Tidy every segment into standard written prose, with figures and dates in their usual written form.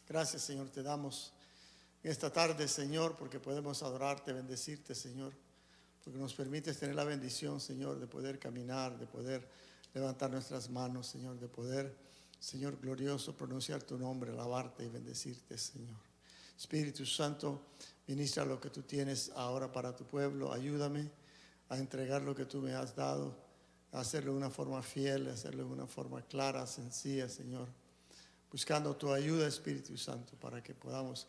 Gracias, Señor, te damos esta tarde, Señor, porque podemos adorarte, bendecirte, Señor, porque nos permites tener la bendición, Señor, de poder caminar, de poder levantar nuestras manos, Señor, de poder, Señor glorioso, pronunciar tu nombre, alabarte y bendecirte, Señor. Espíritu Santo, ministra lo que tú tienes ahora para tu pueblo. Ayúdame a entregar lo que tú me has dado, a hacerlo de una forma fiel, a hacerlo de una forma clara, sencilla, Señor. Buscando tu ayuda, Espíritu Santo, para que podamos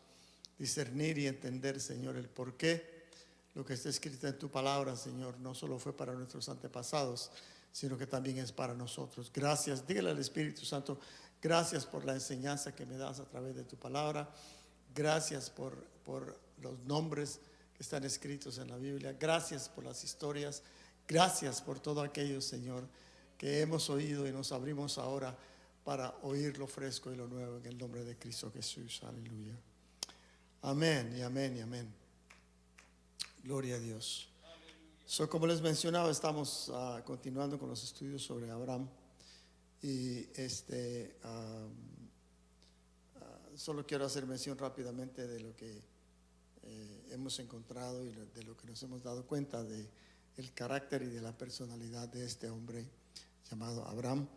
discernir y entender, Señor, el por qué lo que está escrito en tu palabra, Señor, no solo fue para nuestros antepasados, sino que también es para nosotros. Gracias, dígale al Espíritu Santo, gracias por la enseñanza que me das a través de tu palabra. Gracias por los nombres que están escritos en la Biblia. Gracias por las historias. Gracias por todo aquello, Señor, que hemos oído y nos abrimos ahora para oír lo fresco y lo nuevo en el nombre de Cristo Jesús. Aleluya. Amén y amén y amén. Gloria a Dios. Como les mencionaba, estamos continuando con los estudios sobre Abraham. Y solo quiero hacer mención rápidamente de lo que hemos encontrado y de lo que nos hemos dado cuenta de el carácter y de la personalidad de este hombre llamado Abraham,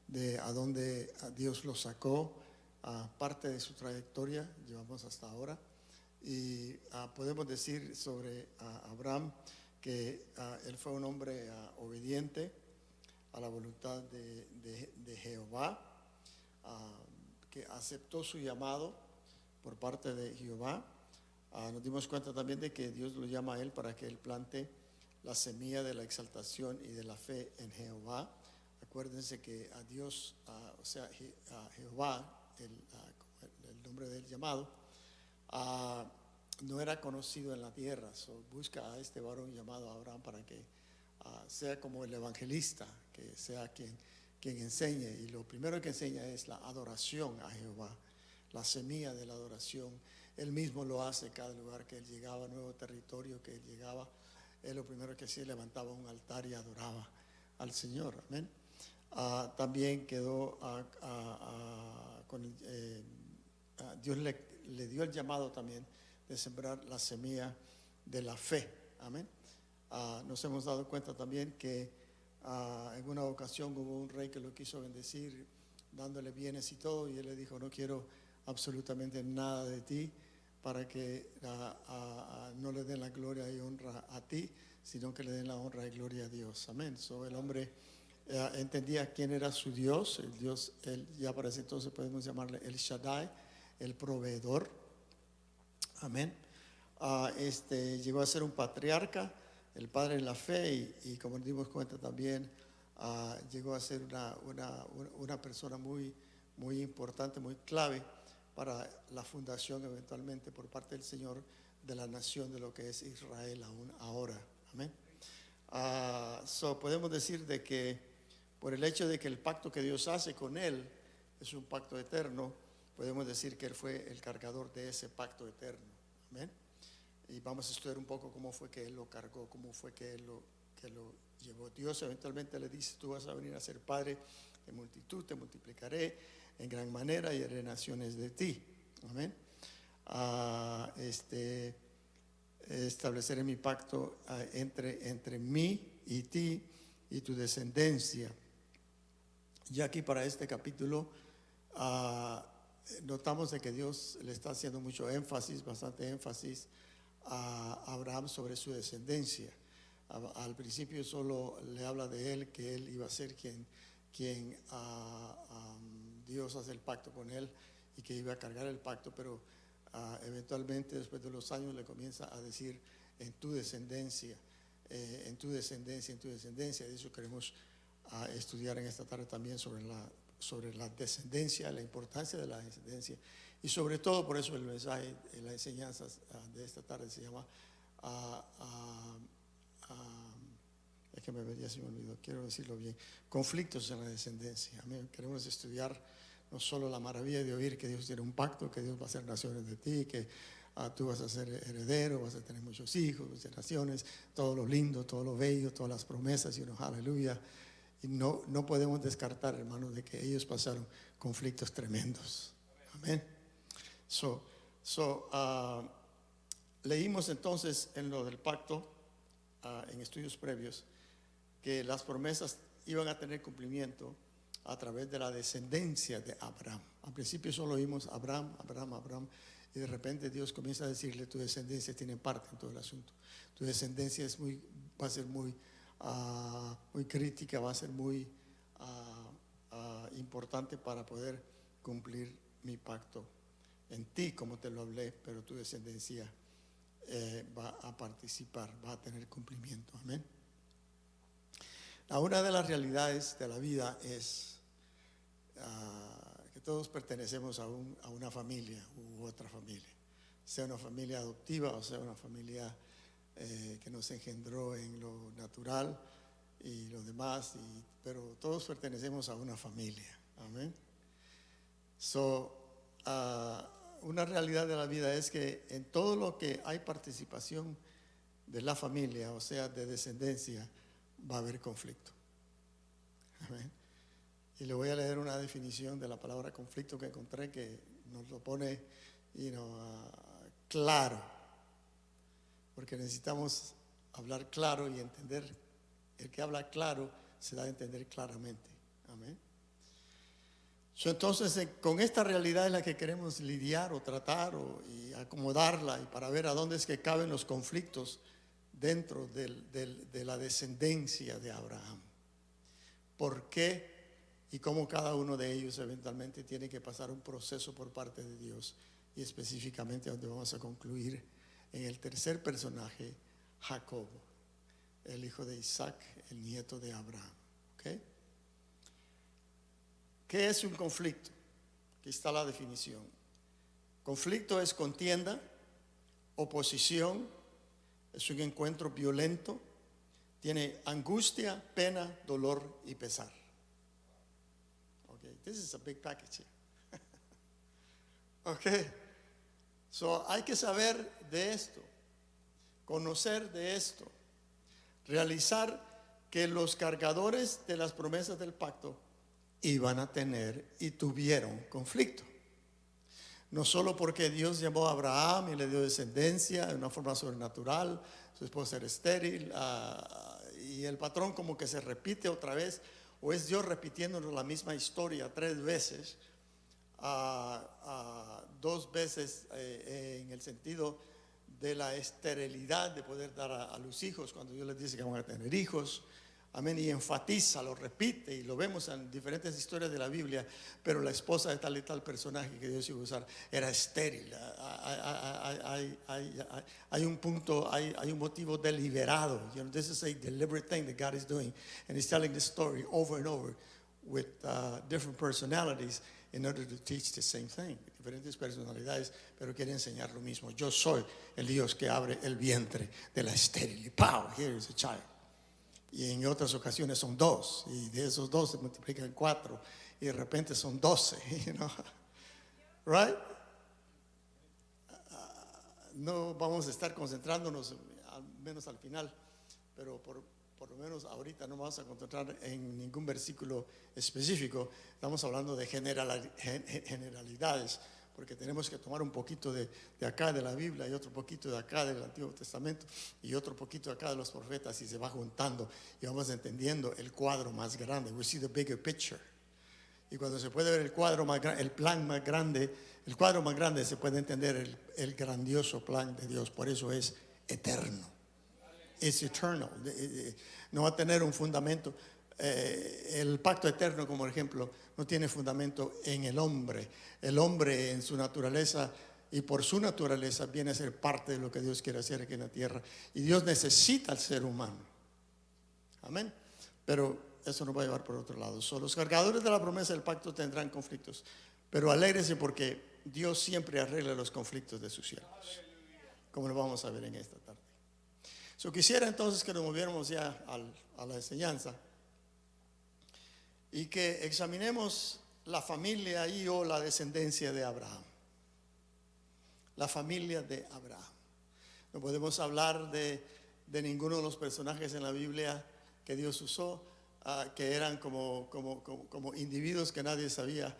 de a dónde Dios lo sacó, parte de su trayectoria llevamos hasta ahora. Y podemos decir sobre Abraham que él fue un hombre obediente a la voluntad de Jehová, que aceptó su llamado por parte de Jehová. Nos dimos cuenta también de que Dios lo llama a él para que él plante la semilla de la exaltación y de la fe en Jehová. Acuérdense que a Dios, a Jehová, el nombre del llamado, no era conocido en la tierra. Busca a este varón llamado Abraham para que sea como el evangelista, que sea quien enseñe. Y lo primero que enseña es la adoración a Jehová, la semilla de la adoración. Él mismo lo hace cada lugar que él llegaba, nuevo territorio que él llegaba. Él lo primero que hacía, levantaba un altar y adoraba al Señor. Amén. También quedó Dios le dio el llamado también de sembrar la semilla de la fe. Amén. Nos hemos dado cuenta también que en una ocasión hubo un rey que lo quiso bendecir, dándole bienes y todo, y él le dijo: no quiero absolutamente nada de ti, para que no le den la gloria y honra a ti, sino que le den la honra y gloria a Dios. Amén. El hombre entendía quién era su Dios, el Dios, él ya para ese entonces podemos llamarle el Shaddai, el proveedor. Amén. Llegó a ser un patriarca, el padre en la fe, y como nos dimos cuenta también, llegó a ser una persona muy, muy importante, muy clave para la fundación eventualmente por parte del Señor de la nación de lo que es Israel aún ahora. Amén. Podemos decir de que por el hecho de que el pacto que Dios hace con él es un pacto eterno, podemos decir que él fue el cargador de ese pacto eterno. Amén. Y vamos a estudiar un poco cómo fue que él lo cargó, cómo fue que él lo llevó. Dios eventualmente le dice: tú vas a venir a ser padre de multitud, te multiplicaré en gran manera y haré naciones de ti. Amén. Estableceré mi pacto entre mí y ti y tu descendencia. Y aquí para este capítulo notamos de que Dios le está haciendo mucho énfasis, bastante énfasis a Abraham sobre su descendencia. Al principio solo le habla de él, que él iba a ser quien Dios hace el pacto con él y que iba a cargar el pacto, pero eventualmente después de los años le comienza a decir: en tu descendencia, en tu descendencia, en tu descendencia. De eso queremos estudiar en esta tarde también sobre la descendencia, la importancia de la descendencia, y sobre todo por eso el mensaje, la enseñanza de esta tarde se llama es que se me olvidó, quiero decirlo bien: conflictos en la descendencia. Amén. Queremos estudiar no solo la maravilla de oír que Dios tiene un pacto, que Dios va a hacer naciones de ti, que tú vas a ser heredero, vas a tener muchos hijos, muchas naciones, todo lo lindo, todo lo bello, todas las promesas, y aleluya. Y no podemos descartar, hermanos, de que ellos pasaron conflictos tremendos. Amén. So, leímos entonces en lo del pacto, en estudios previos, que las promesas iban a tener cumplimiento a través de la descendencia de Abraham. Al principio solo oímos Abraham, Abraham, Abraham, y de repente Dios comienza a decirle: tu descendencia tiene parte en todo el asunto. Tu descendencia va a ser muy crítica, va a ser muy importante para poder cumplir mi pacto en ti, como te lo hablé, pero tu descendencia va a participar, va a tener cumplimiento. Amén. Una de las realidades de la vida es que todos pertenecemos a una familia u otra familia, sea una familia adoptiva o sea una familia que nos engendró en lo natural y lo demás, pero todos pertenecemos a una familia. Amén. Una realidad de la vida es que en todo lo que hay participación de la familia, o sea, de descendencia, va a haber conflicto. Amén. Y le voy a leer una definición de la palabra conflicto que encontré, que nos lo pone claro, porque necesitamos hablar claro y entender. El que habla claro se da a entender claramente. Amén. Entonces, con esta realidad es la que queremos lidiar o tratar y acomodarla, y para ver a dónde es que caben los conflictos dentro de la descendencia de Abraham. ¿Por qué? Y cómo cada uno de ellos eventualmente tiene que pasar un proceso por parte de Dios, y específicamente donde vamos a concluir en el tercer personaje, Jacob, el hijo de Isaac, el nieto de Abraham. ¿Okay? ¿Qué es un conflicto? Aquí está la definición. Conflicto es contienda, oposición, es un encuentro violento, tiene angustia, pena, dolor y pesar. Okay, this is a big package here. Okay, hay que saber de esto, conocer de esto, realizar que los cargadores de las promesas del pacto iban a tener y tuvieron conflicto. No solo porque Dios llamó a Abraham y le dio descendencia de una forma sobrenatural, su esposa era estéril, y el patrón como que se repite otra vez, o es Dios repitiéndonos la misma historia 3 veces, 2 veces en el sentido de la esterilidad de poder dar a los hijos, cuando Dios les dice que van a tener hijos. Amén. Y enfatiza, lo repite, y lo vemos en diferentes historias de la Biblia. Pero la esposa de tal y tal personaje que Dios iba a usar era estéril. Hay un punto, hay un motivo deliberado. This is a deliberate thing that God is doing, and He's telling the story over and over with different personalities in order to teach the same thing. Diferentes personalidades, pero quiere enseñar lo mismo. Yo soy el Dios que abre el vientre de la estéril. Pow, here is a child. Y en otras ocasiones son 2, y de esos 2 se multiplican 4, y de repente son 12, right? No vamos a estar concentrándonos, al menos al final, pero por lo menos ahorita no vamos a concentrar en ningún versículo específico. Estamos hablando de generalidades, porque tenemos que tomar un poquito de acá de la Biblia, y otro poquito de acá del Antiguo Testamento, y otro poquito de acá de los profetas, y se va juntando y vamos entendiendo el cuadro más grande. We see the bigger picture. Y cuando se puede ver el cuadro más grande, el plan más grande, el cuadro más grande, se puede entender el grandioso plan de Dios. Por eso es eterno. Es eternal. No va a tener un fundamento. El pacto eterno, como ejemplo, no tiene fundamento en el hombre. El hombre en su naturaleza y por su naturaleza viene a ser parte de lo que Dios quiere hacer aquí en la tierra. Y Dios necesita al ser humano. Amén. Pero eso nos va a llevar por otro lado. Los cargadores de la promesa del pacto tendrán conflictos, pero alégrese porque Dios siempre arregla los conflictos de sus siervos, como lo vamos a ver en esta tarde. Quisiera entonces que nos moviéramos ya a la enseñanza y que examinemos la familia o la descendencia de Abraham. La familia de Abraham. No podemos hablar de ninguno de los personajes en la Biblia que Dios usó, que eran como individuos que nadie sabía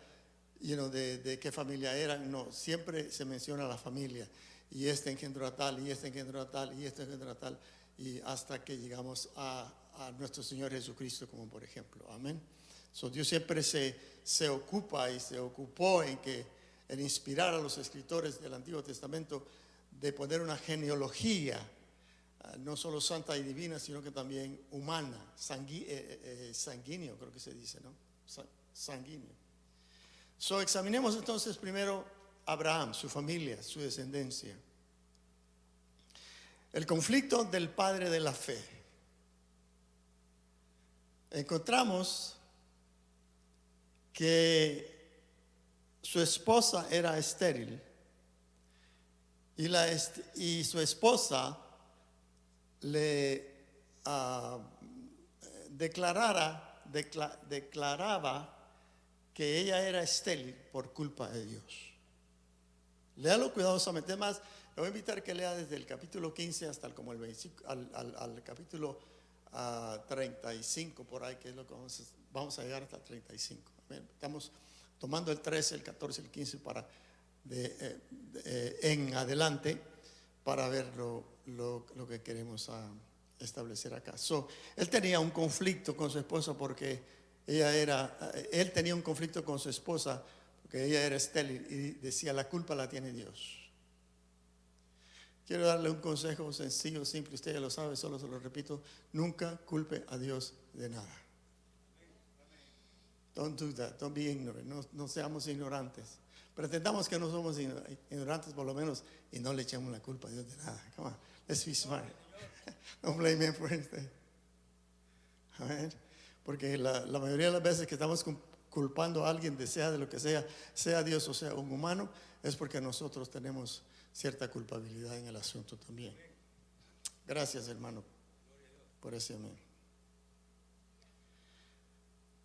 de qué familia eran. No, siempre se menciona la familia. Y este engendró a tal, y este engendró a tal, y este engendró a tal. Y hasta que llegamos a nuestro Señor Jesucristo, como por ejemplo. Amén. So, Dios siempre se ocupa y se ocupó en inspirar a los escritores del Antiguo Testamento de poner una genealogía, no solo santa y divina, sino que también humana, sanguíneo, creo que se dice, ¿no? Sanguíneo. So, examinemos entonces primero Abraham, su familia, su descendencia. El conflicto del padre de la fe. Encontramos que su esposa era estéril y su esposa le declaraba que ella era estéril por culpa de Dios. Léalo cuidadosamente. Más, le voy a invitar que lea desde el capítulo 15 hasta como el 25, al capítulo 35, por ahí, que es lo que vamos a llegar hasta 35. Estamos tomando el 13, el 14, el 15 en adelante para ver lo que queremos establecer acá. Él tenía un conflicto con su esposa porque él tenía un conflicto con su esposa porque ella era estéril y decía: la culpa la tiene Dios. Quiero darle un consejo sencillo, simple, usted ya lo sabe, solo se lo repito: nunca culpe a Dios de nada. Don't do that, don't be ignorant, no seamos ignorantes. Pretendamos que no somos ignorantes por lo menos y no le echemos la culpa a Dios de nada. Come on, let's be smart. Don't blame him for anything. Amen. Porque la mayoría de las veces que estamos culpando a alguien, sea de lo que sea Dios o sea un humano, es porque nosotros tenemos cierta culpabilidad en el asunto también. Gracias, hermano, por ese amén.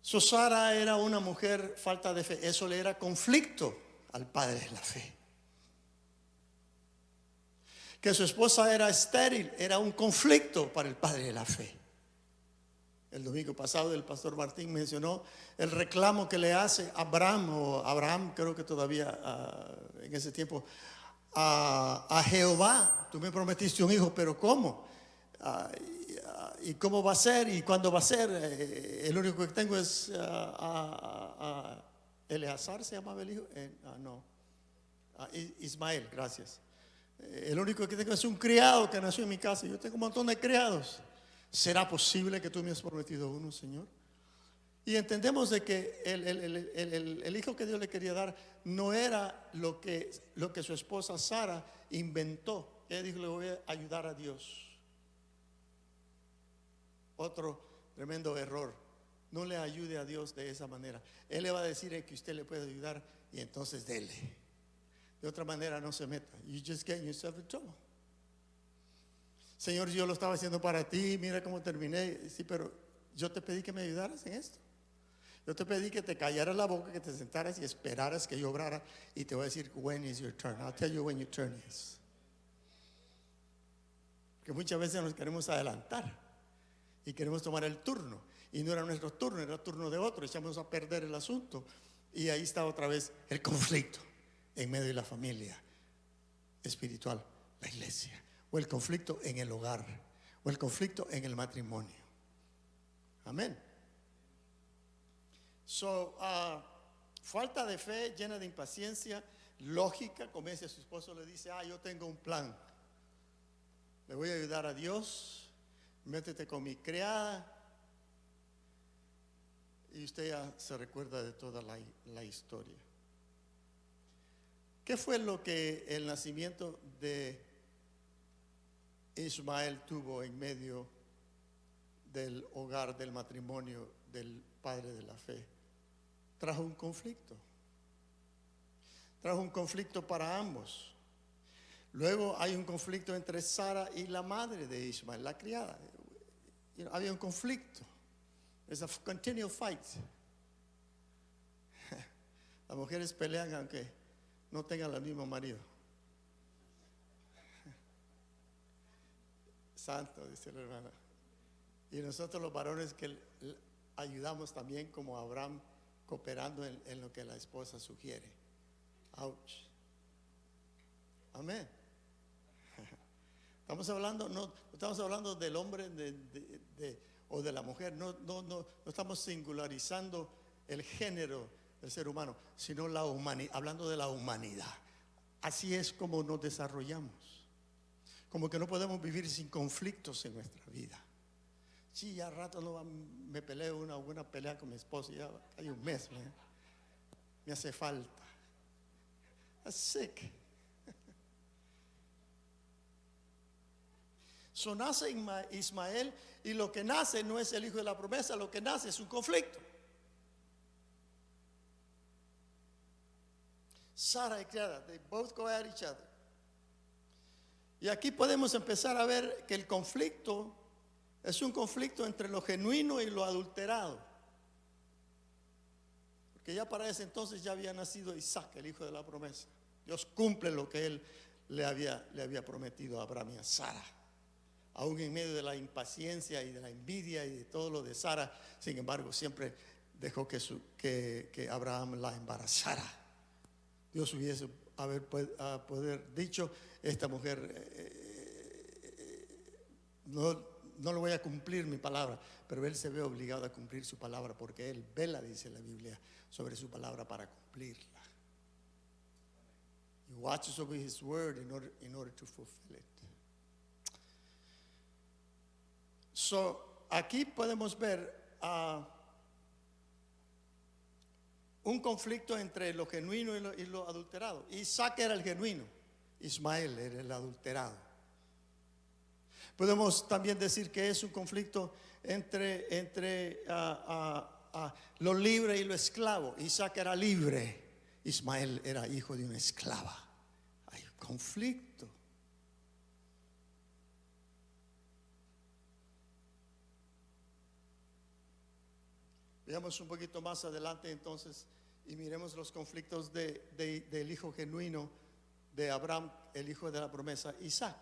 Sara era una mujer falta de fe. Eso le era conflicto al padre de la fe. Que su esposa era estéril era un conflicto para el padre de la fe. El domingo pasado el pastor Martín mencionó el reclamo que le hace Abraham, creo que todavía en ese tiempo, a Jehová: tú me prometiste un hijo, pero ¿cómo? ¿Y cómo va a ser? ¿Y cuándo va a ser? El único que tengo es Eleazar, ¿se llamaba el hijo? No, Ismael, gracias. El único que tengo es un criado que nació en mi casa. Yo tengo un montón de criados. ¿Será posible que tú me has prometido uno, Señor? Y entendemos de que el hijo que Dios le quería dar no era lo que su esposa Sara inventó. Ella dijo: le voy a ayudar a Dios. Otro tremendo error: no le ayude a Dios de esa manera. Él le va a decir que usted le puede ayudar y entonces dele. De otra manera no se meta. You just get yourself in trouble. Señor, yo lo estaba haciendo para ti, mira cómo terminé. Sí, pero yo te pedí que me ayudaras en esto. Yo te pedí que te callaras la boca, que te sentaras y esperaras que yo obrara. Y te voy a decir: when is your turn? I'll tell you when your turn is. Porque muchas veces nos queremos adelantar y queremos tomar el turno, y no era nuestro turno, era el turno de otro. Echamos a perder el asunto, y ahí está otra vez el conflicto en medio de la familia espiritual, la iglesia, o el conflicto en el hogar, o el conflicto en el matrimonio. Amén. Falta de fe, llena de impaciencia, lógica, convence a su esposo, le dice: yo tengo un plan, le voy a ayudar a Dios, métete con mi criada. Y usted ya se recuerda de toda la historia. ¿Qué fue lo que el nacimiento de Ismael tuvo en medio del hogar, del matrimonio del padre de la fe? Trajo un conflicto. Trajo un conflicto para ambos. Luego hay un conflicto entre Sara y la madre de Ismael, la criada. Había un conflicto. Es a continual fight. Las mujeres pelean aunque no tengan el mismo marido. Santo, dice la hermana. Y nosotros los varones que ayudamos también, como Abraham cooperando en lo que la esposa sugiere. Ouch. Amén. Estamos hablando, no estamos hablando del hombre o de la mujer, no estamos singularizando el género del ser humano, sino la humanidad, hablando de la humanidad. Así es como nos desarrollamos. Como que no podemos vivir sin conflictos en nuestra vida. Sí, ya rato no me peleo una buena pelea con mi esposo, ya hay un mes, me hace falta. I'm sick. So nace Ismael, y lo que nace no es el hijo de la promesa, lo que nace es un conflicto. Sara y criada, they both go at each other. Y aquí podemos empezar a ver que el conflicto es un conflicto entre lo genuino y lo adulterado. Porque ya para ese entonces ya había nacido Isaac, el hijo de la promesa. Dios cumple lo que él le había prometido a Abraham y a Sara. Aún en medio de la impaciencia y de la envidia y de todo lo de Sara, sin embargo, siempre dejó que Abraham la embarazara. Dios hubiese poder dicho, esta mujer no le voy a cumplir mi palabra, pero él se ve obligado a cumplir su palabra porque él vela, dice la Biblia, sobre su palabra para cumplirla. He watches over his word in order to fulfill it. So, aquí podemos ver un conflicto entre lo genuino y lo adulterado. Isaac era el genuino, Ismael era el adulterado. Podemos también decir que es un conflicto entre lo libre y lo esclavo. Isaac era libre, Ismael era hijo de una esclava. Hay un conflicto. Veamos un poquito más adelante entonces y miremos los conflictos del hijo genuino de Abraham, el hijo de la promesa, Isaac,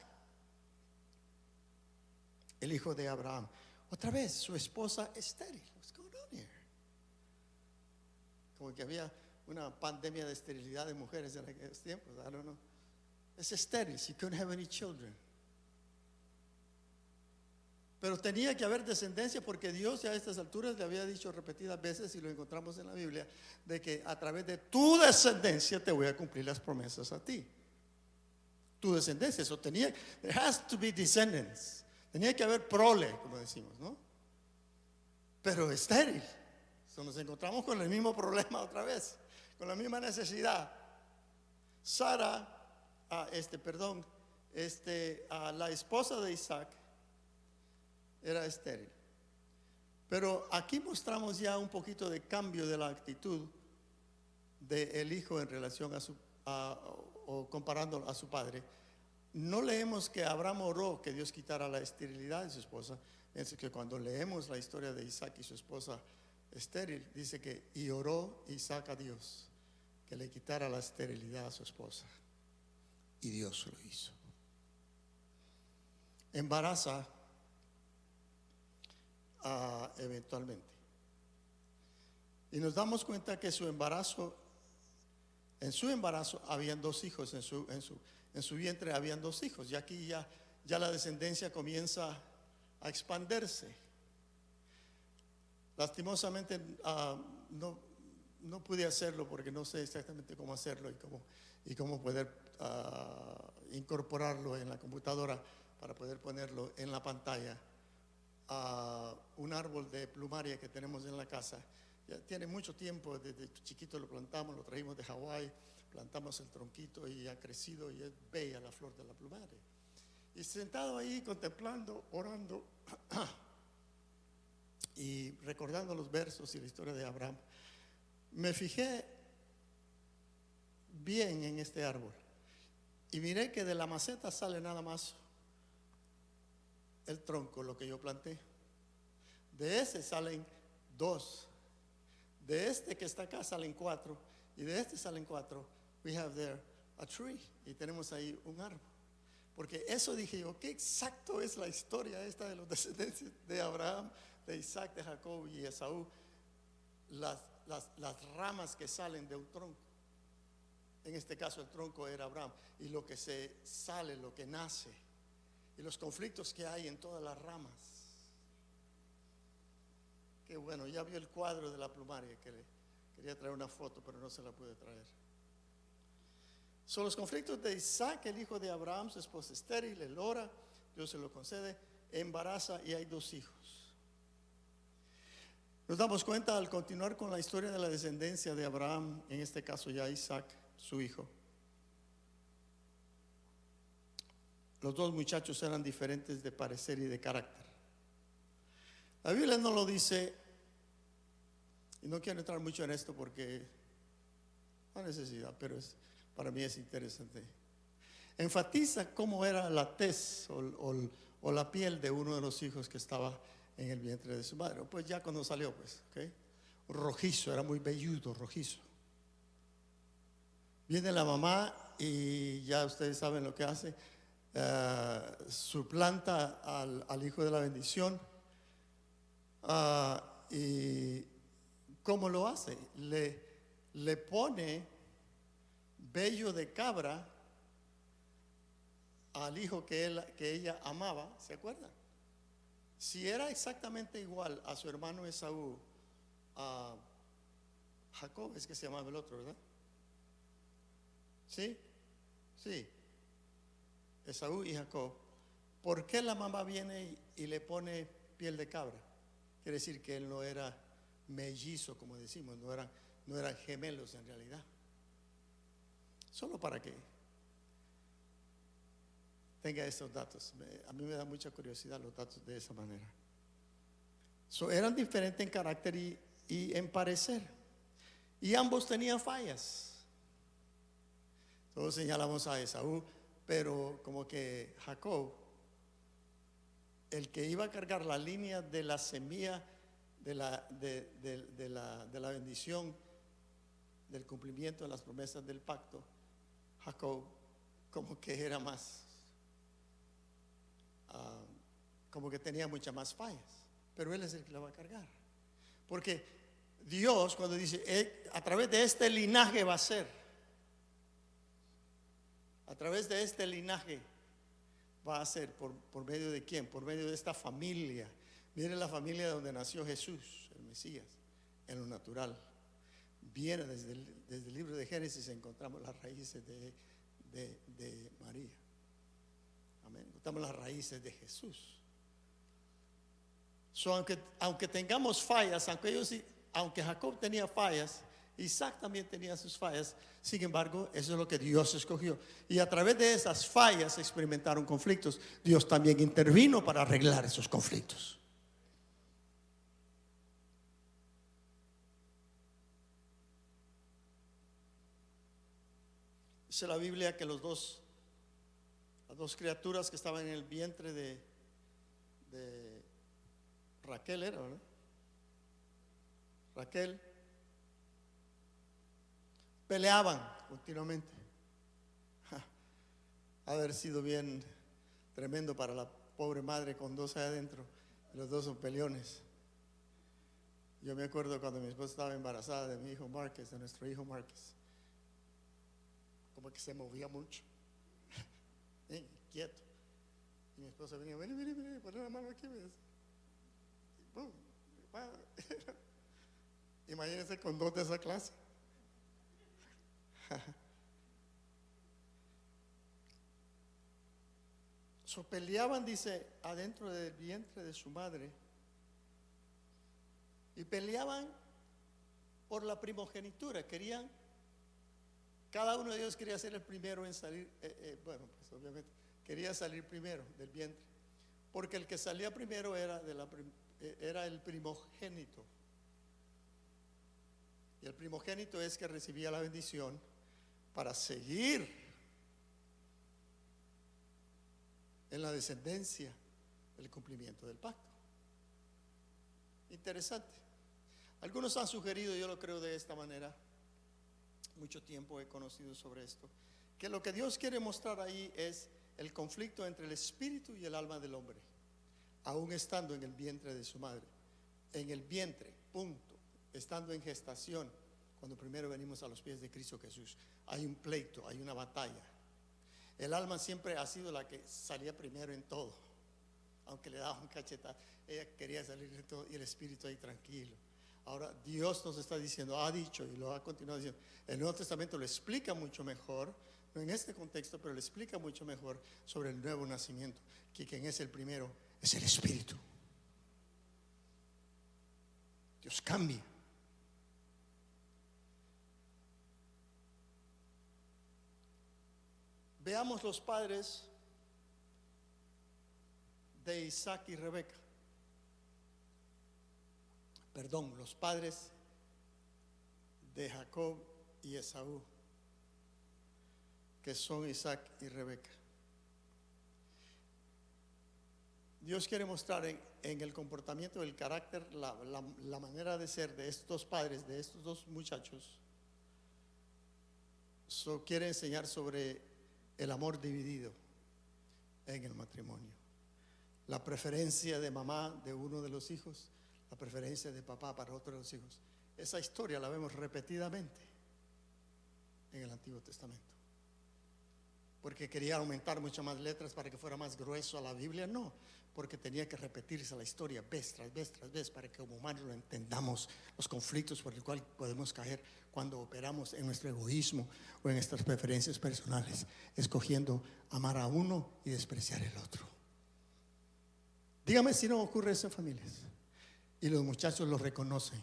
el hijo de Abraham. Otra vez, su esposa estéril. What's going on here? Como que había una pandemia de esterilidad de mujeres en aquellos tiempos. I don't know. Es estéril. She couldn't have any children. Pero tenía que haber descendencia porque Dios ya a estas alturas le había dicho repetidas veces, y lo encontramos en la Biblia, de que a través de tu descendencia te voy a cumplir las promesas a ti. Tu descendencia, eso there has to be descendants. Tenía que haber prole, como decimos, ¿no? Pero estéril. So nos encontramos con el mismo problema otra vez, con la misma necesidad. Sara, la esposa de Isaac, era estéril. Pero aquí mostramos ya un poquito de cambio de la actitud del hijo en relación o comparando a su padre. No leemos que Abraham oró que Dios quitara la esterilidad de su esposa. Es que cuando leemos la historia de Isaac y su esposa estéril, dice que y oró Isaac a Dios que le quitara la esterilidad a su esposa, y Dios lo hizo. Embaraza eventualmente, y nos damos cuenta que en su embarazo habían dos hijos, en su vientre habían dos hijos, y aquí ya la descendencia comienza a expandirse. Lastimosamente no pude hacerlo porque no sé exactamente cómo hacerlo y cómo poder incorporarlo en la computadora para poder ponerlo en la pantalla. Un árbol de plumaria que tenemos en la casa, ya tiene mucho tiempo, desde chiquito lo plantamos, lo trajimos de Hawái, plantamos el tronquito y ha crecido y es bella la flor de la plumaria. Y sentado ahí contemplando, orando y recordando los versos y la historia de Abraham, me fijé bien en este árbol y miré que de la maceta sale nada más el tronco, lo que yo planté. De ese salen dos, de este que está acá salen cuatro, y de este salen cuatro. We have there a tree, y tenemos ahí un árbol. Porque eso dije yo, qué exacto es la historia esta de los descendientes de Abraham, de Isaac, de Jacob y Esaú. las ramas que salen de un tronco. En este caso el tronco era Abraham. Y lo que se sale, lo que nace. Y los conflictos que hay en todas las ramas. Qué bueno, ya vio el cuadro de la plumaria que quería traer una foto, pero no se la pude traer. Son los conflictos de Isaac, el hijo de Abraham. Su esposa estéril, él ora, Dios se lo concede, embaraza y hay 2 hijos. Nos damos cuenta al continuar con la historia de la descendencia de Abraham, en este caso ya Isaac, su hijo. Los 2 muchachos eran diferentes de parecer y de carácter. La Biblia no lo dice, y no quiero entrar mucho en esto porque no hay necesidad, pero para mí es interesante. Enfatiza cómo era la tez o la piel de uno de los hijos que estaba en el vientre de su madre. Pues ya cuando salió, pues, ¿okay? Rojizo, era muy velludo, rojizo. Viene la mamá y ya ustedes saben lo que hace. Suplanta al hijo de la bendición. Y ¿cómo lo hace? Le pone vello de cabra al hijo que ella amaba. ¿Se acuerdan? Si era exactamente igual a su hermano Esaú, a Jacob, es que se llamaba el otro, ¿verdad? ¿Sí? Sí. Esaú y Jacob. ¿Por qué la mamá viene y le pone piel de cabra? Quiere decir que él no era mellizo, como decimos, no eran gemelos en realidad. Solo para que tenga estos datos. A mí me da mucha curiosidad los datos de esa manera. Eran diferentes en carácter y en parecer. Y ambos tenían fallas. Todos señalamos a Esaú, pero como que Jacob, el que iba a cargar la línea de la semilla de la bendición, del cumplimiento de las promesas del pacto, Jacob como que era más, como que tenía muchas más fallas, pero él es el que la va a cargar, porque Dios cuando dice a través de este linaje va a ser, a través de este linaje va a ser, por medio de quién, por medio de esta familia. Miren la familia donde nació Jesús, el Mesías, en lo natural. Viene desde el libro de Génesis, encontramos las raíces de María. Amén. Encontramos las raíces de Jesús. Aunque tengamos fallas, aunque Jacob tenía fallas, Isaac también tenía sus fallas. Sin embargo, eso es lo que Dios escogió. Y a través de esas fallas experimentaron conflictos. Dios también intervino para arreglar esos conflictos. Dice la Biblia que las dos criaturas que estaban en el vientre de Raquel era, ¿verdad? Raquel peleaban continuamente. Haber sido bien tremendo para la pobre madre con 2 ahí adentro. Los 2 son peleones. Yo me acuerdo cuando mi esposa estaba embarazada de mi hijo Márquez, de nuestro hijo Márquez, como que se movía mucho, quieto. Y mi esposa venía, vení, poné la mano aquí, imagínense con 2 de esa clase. Peleaban, dice, adentro del vientre de su madre, y peleaban por la primogenitura. Cada uno de ellos quería ser el primero en salir. Bueno, pues obviamente quería salir primero del vientre, porque el que salía primero era el primogénito. Y el primogénito es que recibía la bendición para seguir en la descendencia del cumplimiento del pacto. Interesante. Algunos han sugerido, yo lo creo de esta manera, mucho tiempo he conocido sobre esto, que lo que Dios quiere mostrar ahí es el conflicto entre el espíritu y el alma del hombre, aún estando en el vientre de su madre. En el vientre, punto. estando en gestación, cuando primero venimos a los pies de Cristo Jesús, hay un pleito, hay una batalla. El alma siempre ha sido la que salía primero en todo, aunque le daba un cachetazo, ella quería salir de todo y el espíritu ahí tranquilo. Ahora Dios nos está diciendo, ha dicho y lo ha continuado diciendo. El Nuevo Testamento lo explica mucho mejor, no en este contexto, pero lo explica mucho mejor sobre el nuevo nacimiento, que quien es el primero es el espíritu. Dios cambia. Veamos los padres de Isaac y Rebeca. Perdón, los padres de Jacob y Esaú, que son Isaac y Rebeca. Dios quiere mostrar en el comportamiento, el carácter, la manera de ser de estos padres, de estos dos muchachos. Quiere enseñar sobre el amor dividido en el matrimonio, la preferencia de mamá de uno de los hijos, la preferencia de papá para otro de los hijos. Esa historia la vemos repetidamente en el Antiguo Testamento. Porque quería aumentar muchas más letras para que fuera más grueso a la Biblia, no, porque tenía que repetirse la historia vez tras vez tras vez para que como humanos lo entendamos, los conflictos por los cuales podemos caer cuando operamos en nuestro egoísmo o en nuestras preferencias personales, escogiendo amar a uno y despreciar el otro. Dígame si no ocurre eso en familias. Y los muchachos lo reconocen.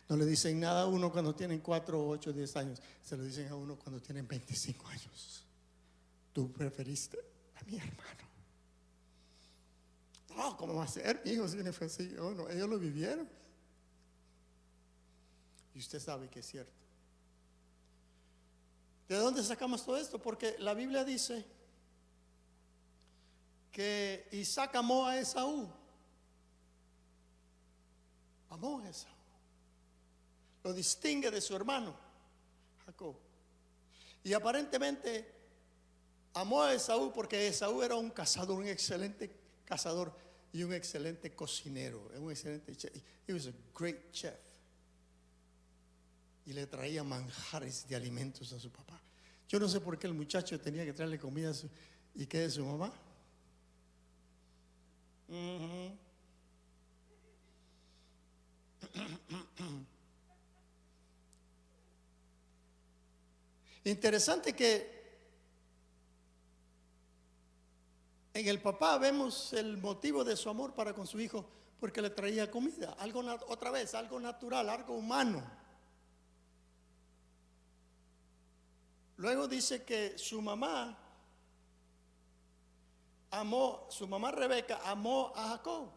No le dicen nada a uno cuando tienen 4, 8, 10 años. Se lo dicen a uno cuando tienen 25 años. Tú preferiste a mi hermano. No, ¿cómo va a ser, mi hijo? Si no fue así. Oh, no, ellos lo vivieron. Y usted sabe que es cierto. ¿De dónde sacamos todo esto? Porque la Biblia dice que Isaac amó a Esaú. Amó a Esaú. Lo distingue de su hermano Jacob. Y aparentemente amó a Esaú porque Esaú era un cazador, un excelente cazador y un excelente cocinero, un excelente chef. He was a great chef. Y le traía manjares de alimentos a su papá. Yo no sé por qué el muchacho tenía que traerle comida a y qué de su mamá. Interesante que en el papá vemos el motivo de su amor para con su hijo, porque le traía comida, algo otra vez, algo natural, algo humano. Luego dice que su mamá Rebeca amó a Jacob,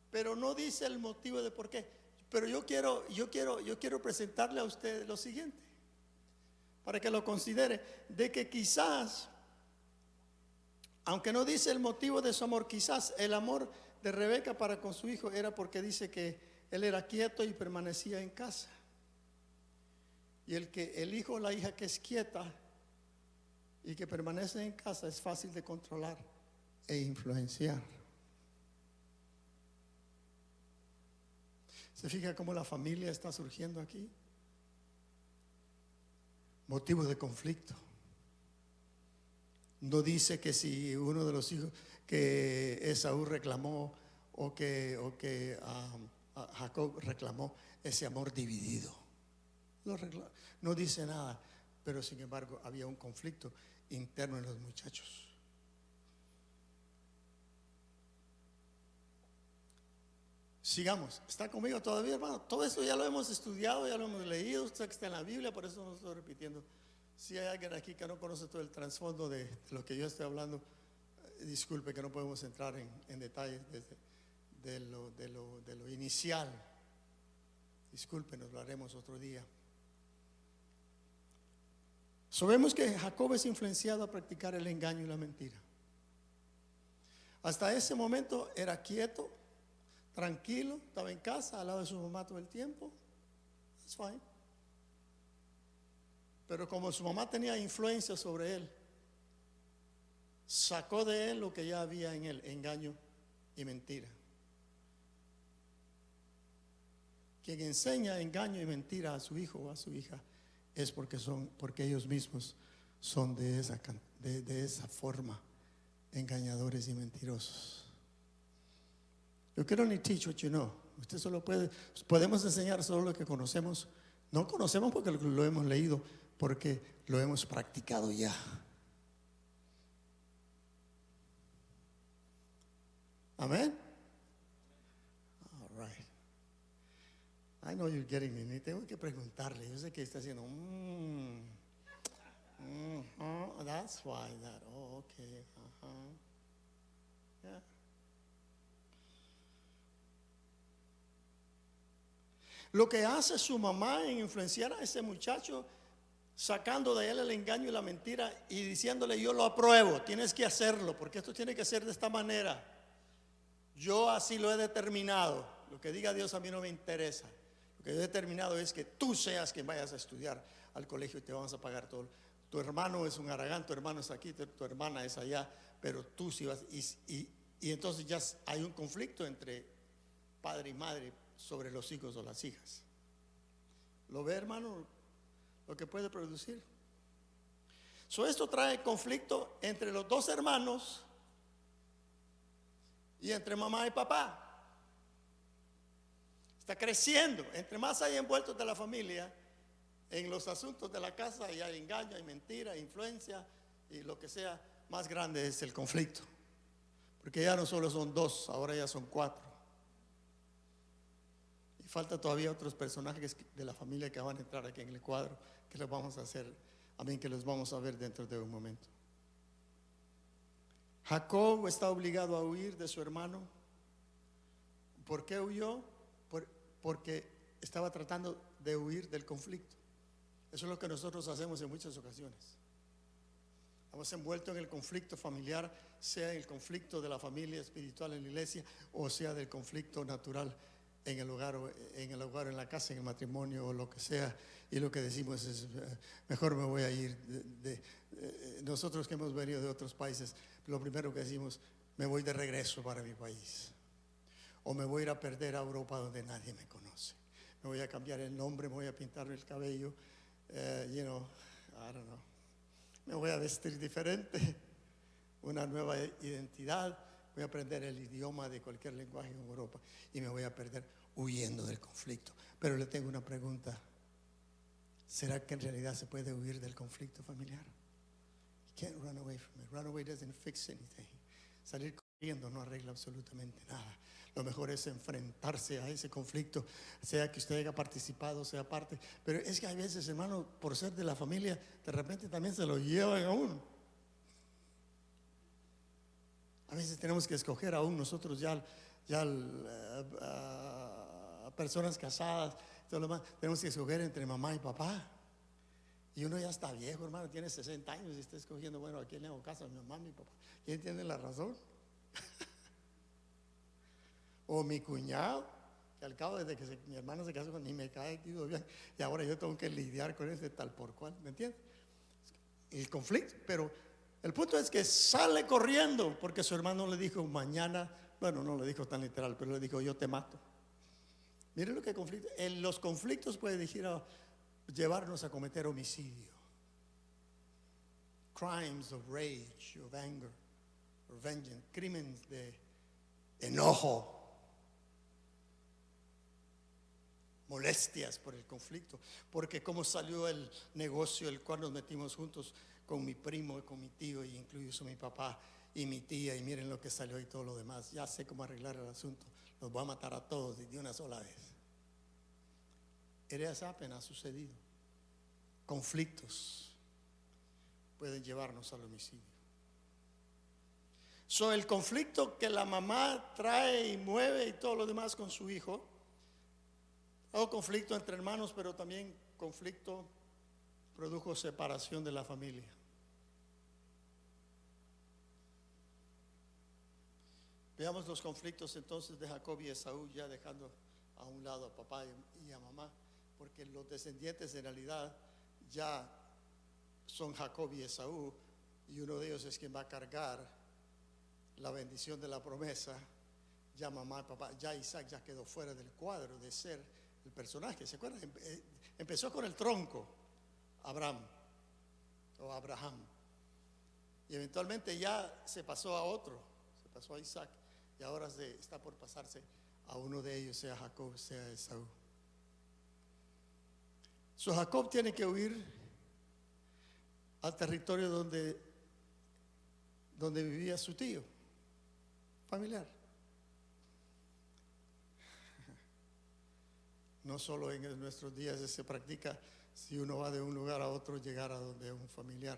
pero no dice el motivo de por qué. Pero yo quiero presentarle a usted lo siguiente, para que lo considere, de que quizás, aunque no dice el motivo de su amor, quizás el amor de Rebeca para con su hijo era porque dice que él era quieto y permanecía en casa. Y el hijo o la hija que es quieta y que permanece en casa es fácil de controlar e influenciar. ¿Se fija cómo la familia está surgiendo aquí? Motivo de conflicto. No dice que si uno de los hijos que Esaú reclamó o que Jacob reclamó ese amor dividido. No dice nada, pero sin embargo había un conflicto interno en los muchachos. Sigamos. ¿Está conmigo todavía, hermano? Todo esto ya lo hemos estudiado, ya lo hemos leído, usted que está en la Biblia, por eso no estoy repitiendo. Si hay alguien aquí que no conoce todo el trasfondo de lo que yo estoy hablando, disculpe que no podemos entrar en detalles de lo inicial. Disculpe, nos lo haremos otro día. Sabemos que Jacob es influenciado a practicar el engaño y la mentira. Hasta ese momento era quieto, tranquilo, estaba en casa al lado de su mamá todo el tiempo. That's fine. Pero como su mamá tenía influencia sobre él, sacó de él lo que ya había en él, engaño y mentira. quien enseña engaño y mentira a su hijo o a su hija es porque ellos mismos son de esa forma, engañadores y mentirosos. You can only teach what you know. Usted solo podemos enseñar solo lo que conocemos. No conocemos porque lo hemos leído, porque lo hemos practicado ya. Amén. All right. I know you're getting me. Tengo que preguntarle. Yo sé que está haciendo. That's why that. Oh, okay. Yeah. Lo que hace su mamá en influenciar a ese muchacho, sacando de él el engaño y la mentira y diciéndole: yo lo apruebo, tienes que hacerlo, porque esto tiene que ser de esta manera. Yo así lo he determinado. Lo que diga Dios a mí no me interesa. Lo que yo he determinado es que tú seas quien vayas a estudiar al colegio y te vamos a pagar todo. Tu hermano es un aragán, tu hermano es aquí, tu hermana es allá, pero tú sí vas. Y entonces ya hay un conflicto entre padre y madre sobre los hijos o las hijas. ¿Lo ve, hermano? Lo que puede producir. Esto trae conflicto entre los dos hermanos y entre mamá y papá. Está creciendo. Entre más hay envueltos de la familia en los asuntos de la casa, y hay engaño, hay mentira, hay influencia y lo que sea, más grande es el conflicto. Porque ya no solo son dos, ahora ya son cuatro. Y falta todavía otros personajes de la familia que van a entrar aquí en el cuadro, que los vamos a hacer, que los vamos a ver dentro de un momento. Jacob está obligado a huir de su hermano. ¿Por qué huyó? Porque estaba tratando de huir del conflicto. Eso es lo que nosotros hacemos en muchas ocasiones. Estamos envueltos en el conflicto familiar, sea el conflicto de la familia espiritual en la iglesia, o sea del conflicto natural en el hogar, en la casa, en el matrimonio o lo que sea. Y lo que decimos es: mejor me voy a ir. Nosotros que hemos venido de otros países, lo primero que decimos: me voy de regreso para mi país. O me voy a ir a perder a Europa donde nadie me conoce. Me voy a cambiar el nombre, me voy a pintar el cabello. I don't know. Me voy a vestir diferente, una nueva identidad. Voy a aprender el idioma de cualquier lenguaje en Europa y me voy a perder huyendo del conflicto. Pero le tengo una pregunta: ¿será que en realidad se puede huir del conflicto familiar? You can't run away from it. Run away doesn't fix anything. Salir corriendo no arregla absolutamente nada. Lo mejor es enfrentarse a ese conflicto, sea que usted haya participado, sea parte. Pero es que hay veces, hermano, por ser de la familia, de repente también se lo llevan a uno. A veces tenemos que escoger aún nosotros ya personas casadas, todo lo demás, tenemos que escoger entre mamá y papá. Y uno ya está viejo, hermano, tiene 60 años y está escogiendo: bueno, ¿a quién le hago caso? ¿A mi mamá, a mi papá? ¿Quién tiene la razón? O mi cuñado, que al cabo desde que mi hermano se casó, ni me cae bien, y ahora yo tengo que lidiar con ese tal por cual, ¿me entiendes? El conflicto. Pero el punto es que sale corriendo porque su hermano le dijo: mañana, bueno, no le dijo tan literal, pero le dijo: yo te mato. Mire lo que conflicto. En los conflictos puede llevarnos a cometer homicidio, crimes of rage, of anger, of vengeance, crímenes de enojo, molestias por el conflicto. Porque como salió el negocio el cual nos metimos juntos con mi primo y con mi tío, y incluso mi papá y mi tía, y miren lo que salió y todo lo demás. Ya sé cómo arreglar el asunto, los voy a matar a todos de una sola vez. Esa apenas ha sucedido. Conflictos pueden llevarnos al homicidio. El conflicto que la mamá trae y mueve y todo lo demás con su hijo, o conflicto entre hermanos, pero también conflicto produjo separación de la familia. Veamos los conflictos entonces de Jacob y Esaú, ya dejando a un lado a papá y a mamá, porque los descendientes en realidad ya son Jacob y Esaú, y uno de ellos es quien va a cargar la bendición de la promesa. Ya mamá y papá, ya Isaac ya quedó fuera del cuadro de ser el personaje, ¿se acuerdan? Empezó con el tronco, Abraham o Abraham, y eventualmente ya se pasó a otro, se pasó a Isaac, y ahora está por pasarse a uno de ellos, sea Jacob, sea Esaú. Jacob tiene que huir al territorio donde vivía su tío familiar. No solo en nuestros días se practica, si uno va de un lugar a otro, llegar a donde un familiar.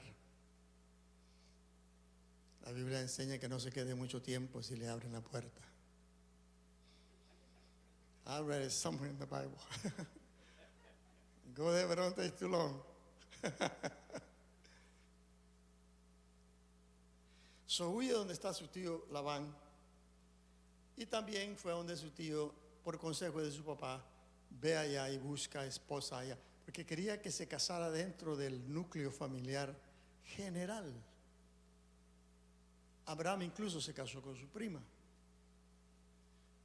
La Biblia enseña que no se quede mucho tiempo si le abren la puerta. I read it somewhere in the Bible. Go there, but don't take too long. Huye donde está su tío Labán, y también fue donde su tío, por consejo de su papá, ve allá y busca esposa allá, porque quería que se casara dentro del núcleo familiar general. Abraham incluso se casó con su prima.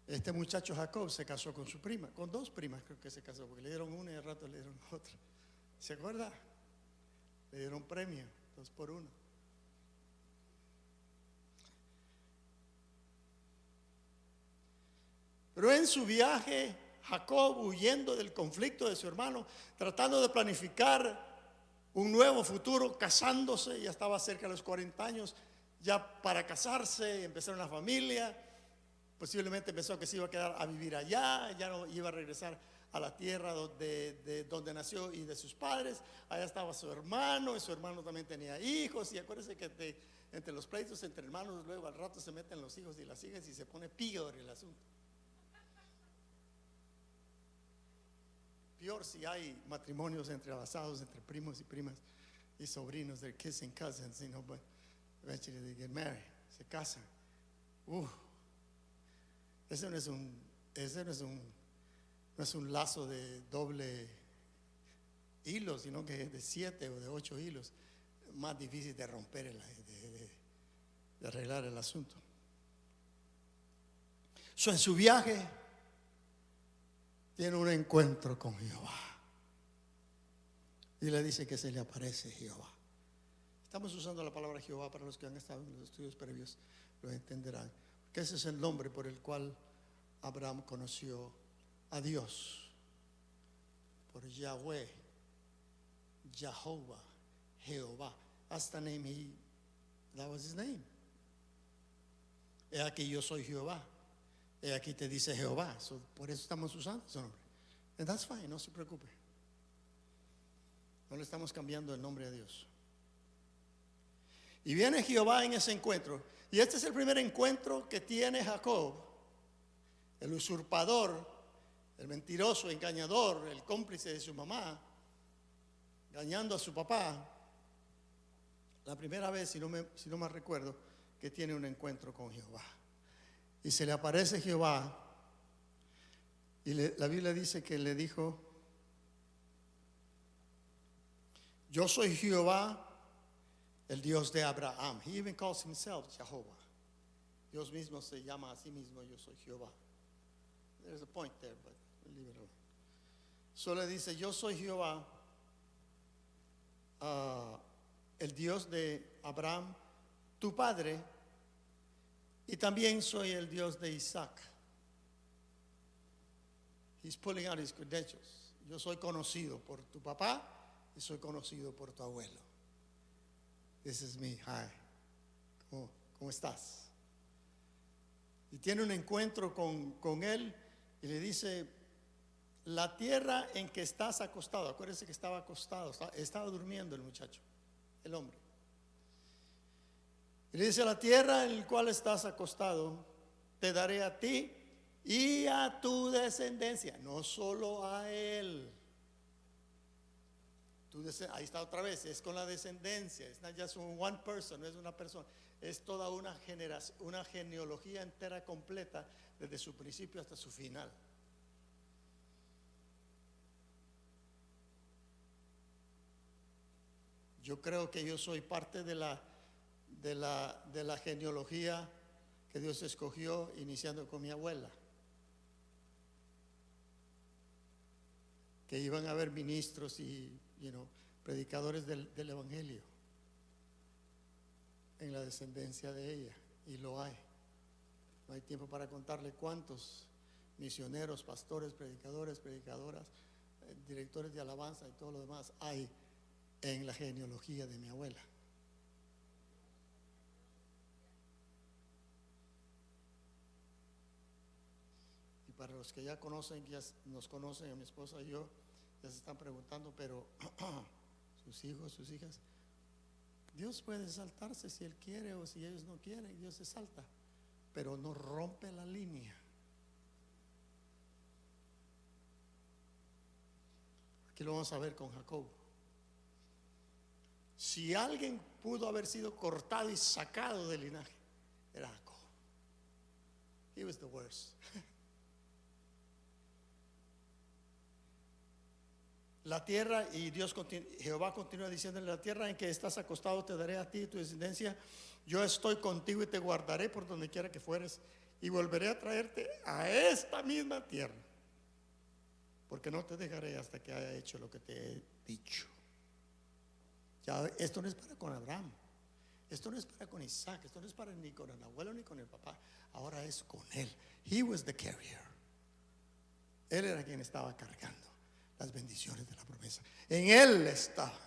Este muchacho Jacob se casó con su prima, con dos primas creo que se casó, porque le dieron una y al rato le dieron otra. ¿Se acuerda? Le dieron premio, 2 por 1. Pero en su viaje, Jacob, huyendo del conflicto de su hermano, tratando de planificar un nuevo futuro, casándose, ya estaba cerca de los 40 años, ya para casarse, empezar una familia. Posiblemente pensó que se iba a quedar a vivir allá, ya no iba a regresar a la tierra de donde nació y de sus padres. Allá estaba su hermano, y su hermano también tenía hijos. Y acuérdense que entre los pleitos entre hermanos, luego al rato se meten los hijos y las hijas y se pone peor el asunto. Peor si hay matrimonios entrelazados entre primos y primas y sobrinos, they're kissing cousins, but eventually they get married, se casan. Ese no es un lazo de doble hilo, sino que es de 7 o de 8 hilos. Más difícil de romper, de arreglar el asunto. En su viaje tiene un encuentro con Jehová y le dice que se le aparece Jehová. Estamos usando la palabra Jehová para los que han estado en los estudios previos, lo entenderán, que ese es el nombre por el cual Abraham conoció a Dios, por Yahweh, Jehová, Jehová. That's the name that was his name. He aquí yo soy Jehová. He aquí te dice Jehová. Por eso estamos usando ese nombre. And that's fine, no se preocupe. No le estamos cambiando el nombre a Dios. Y viene Jehová en ese encuentro. Y este es el primer encuentro que tiene Jacob, el usurpador, el mentiroso, engañador, el cómplice de su mamá, engañando a su papá. La primera vez, si no me recuerdo, que tiene un encuentro con Jehová. Y se le aparece Jehová. Y la Biblia dice que le dijo: yo soy Jehová, el Dios de Abraham. He even calls himself Jehovah. Dios mismo se llama a sí mismo: yo soy Jehová. There's a point there, but we'll leave it alone. Solo dice: yo soy Jehová, el Dios de Abraham, tu padre, y también soy el Dios de Isaac. He's pulling out his credentials. Yo soy conocido por tu papá y soy conocido por tu abuelo. This is me. Hi. ¿Cómo estás? Y tiene un encuentro con él y le dice: la tierra en que estás acostado. Acuérdense que estaba acostado, estaba durmiendo el muchacho, el hombre. Y le dice: la tierra en la cual estás acostado te daré a ti y a tu descendencia. No solo a él. Ahí está otra vez, es con la descendencia. Es not just one person, no es una persona, es toda una generación, una genealogía entera completa, desde su principio hasta su final. Yo creo que yo soy parte de la genealogía que Dios escogió, iniciando con mi abuela. que iban a haber ministros y predicadores del evangelio en la descendencia de ella, y lo hay. No hay tiempo para contarle cuántos misioneros, pastores, predicadores, predicadoras, directores de alabanza y todo lo demás hay en la genealogía de mi abuela. Y para los que ya conocen, ya nos conocen, a mi esposa y yo, ya se están preguntando, pero sus hijos, sus hijas, Dios puede saltarse si Él quiere, o si ellos no quieren, Dios se salta, pero no rompe la línea. Aquí lo vamos a ver con Jacob. Si alguien pudo haber sido cortado y sacado del linaje, era Jacob. He was the worst. La tierra, y Jehová continúa diciéndole: la tierra en que estás acostado te daré a ti y tu descendencia. Yo estoy contigo y te guardaré por donde quiera que fueres, y volveré a traerte a esta misma tierra, porque no te dejaré hasta que haya hecho lo que te he dicho. Ya, esto no es para con Abraham, esto no es para con Isaac, esto no es para ni con el abuelo ni con el papá, ahora es con él. He was the carrier. Él era quien estaba cargando las bendiciones de la promesa. En él estaba,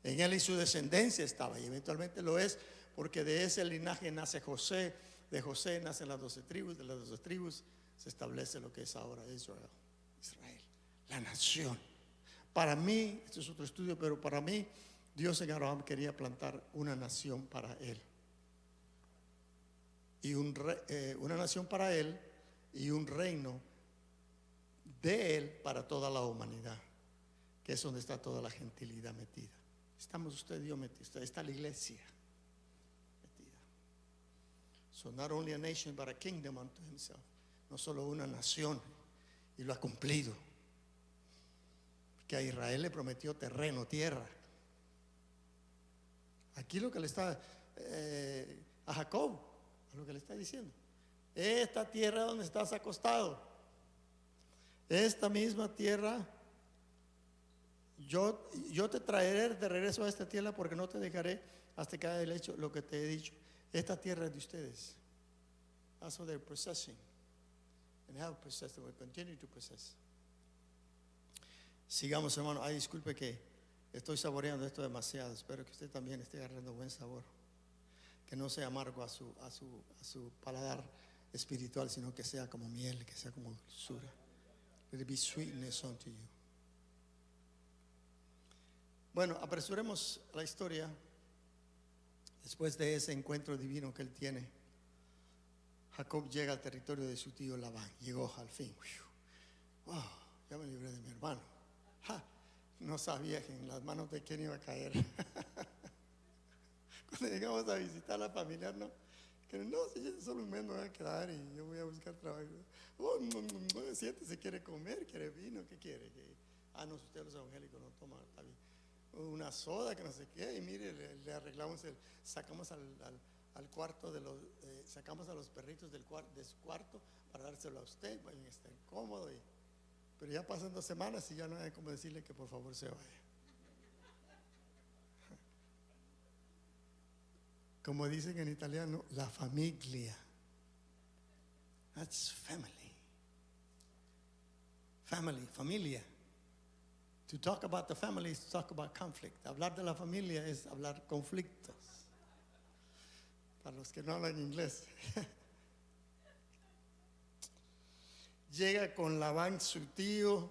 en él y su descendencia estaba, y eventualmente lo es, porque de ese linaje nace José, de José nacen las 12 tribus, de las 12 tribus se establece lo que es ahora Israel, la nación. Para mí, esto es otro estudio, pero para mí Dios en Abraham quería plantar una nación para él, y una nación para él y un reino de él para toda la humanidad, que es donde está toda la gentilidad metida. Estamos usted y yo metidos, está la iglesia metida. So not only a nation but a kingdom unto himself. No solo una nación, y lo ha cumplido, que a Israel le prometió terreno, tierra. Aquí lo que le está a Jacob, a lo que le está diciendo: esta tierra donde estás acostado, esta misma tierra, yo te traeré de regreso a esta tierra, porque no te dejaré hasta que haya hecho lo que te he dicho. Esta tierra es de ustedes. That's what they're possessing, and have possessed, and will continue to possess. Sigamos, hermano. Ay, disculpe que estoy saboreando esto demasiado. Espero que usted también esté agarrando buen sabor, que no sea amargo a su paladar espiritual, sino que sea como miel, que sea como dulzura. Let it be sweetness unto you. Bueno, apresuremos la historia. Después de ese encuentro divino que él tiene, Jacob llega al territorio de su tío Labán. Llegó al fin. Wow, ya me libré de mi hermano. No sabía que en las manos de quién iba a caer. Cuando llegamos a visitar a la familia, no, que no, si yo solo un mes me voy a quedar y yo voy a buscar trabajo. Siéntese, quiere comer, quiere vino, ¿qué quiere? No, usted los evangélicos no toman, está bien. Una soda, que no sé qué, y mire, le arreglamos sacamos al cuarto sacamos a los perritos de su cuarto para dárselo a usted, vayan a estar cómodo. Pero ya pasan 2 semanas y ya no hay como decirle que por favor se vaya. Como dicen en italiano, la familia. That's family. Family, familia. To talk about the family is to talk about conflict. Hablar de la familia es hablar conflictos. Para los que no hablan inglés. Llega con Labán, su tío.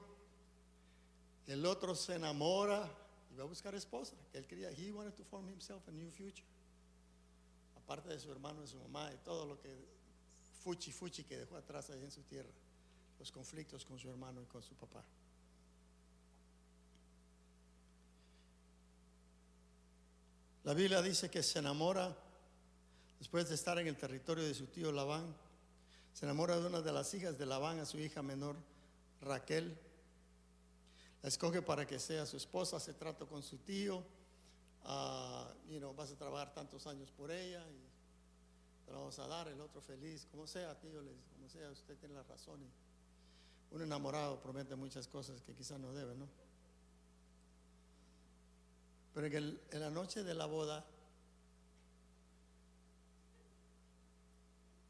El otro se enamora y va a buscar esposa, que él quería. He wanted to form himself a new future. Aparte de su hermano, de su mamá, y todo lo que fuchi que dejó atrás ahí en su tierra, los conflictos con su hermano y con su papá. La Biblia dice que se enamora, después de estar en el territorio de su tío Labán, se enamora de una de las hijas de Labán, a su hija menor Raquel. La escoge para que sea su esposa, hace trato con su tío. Vas a trabajar tantos años por ella y te la vamos a dar. El otro feliz, como sea, tío, como sea, usted tiene la razón. Un enamorado promete muchas cosas que quizás no debe, ¿no? Pero en la noche de la boda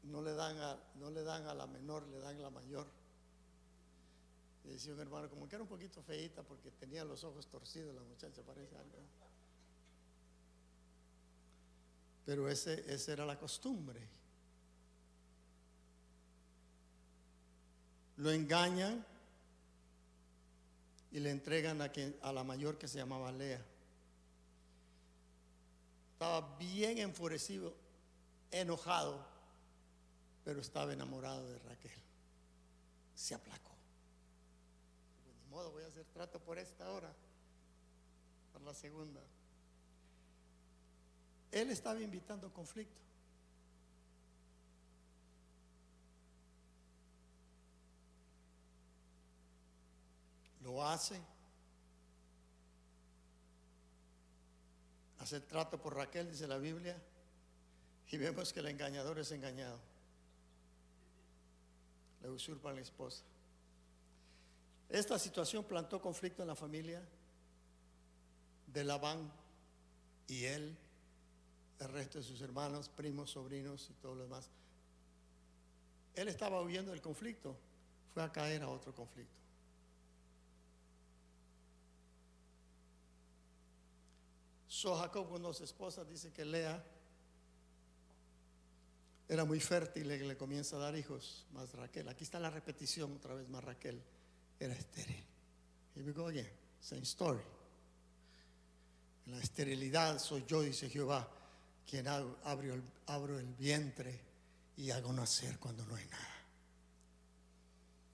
no le dan a la menor, le dan la mayor. Y decía un hermano, como que era un poquito feíta porque tenía los ojos torcidos la muchacha, parece algo. Pero esa era la costumbre. Lo engañan y le entregan a la mayor, que se llamaba Lea. Estaba bien enfurecido, enojado, pero estaba enamorado de Raquel. Se aplacó. Pues ni modo, voy a hacer trato por esta hora, por la segunda. Él estaba invitando conflicto. Lo hace el trato por Raquel, dice la Biblia, y vemos que el engañador es engañado. Le usurpan la esposa. Esta situación plantó conflicto en la familia de Labán y él, el resto de sus hermanos, primos, sobrinos y todo lo demás. Él estaba huyendo del conflicto, fue a caer a otro conflicto. Jacob con 2 esposas, dice que Lea era muy fértil y le comienza a dar hijos, más Raquel. Aquí está la repetición otra vez, más Raquel era estéril. Here we go again, same story. En la esterilidad soy yo, dice Jehová, quien abro el vientre y hago nacer cuando no hay nada.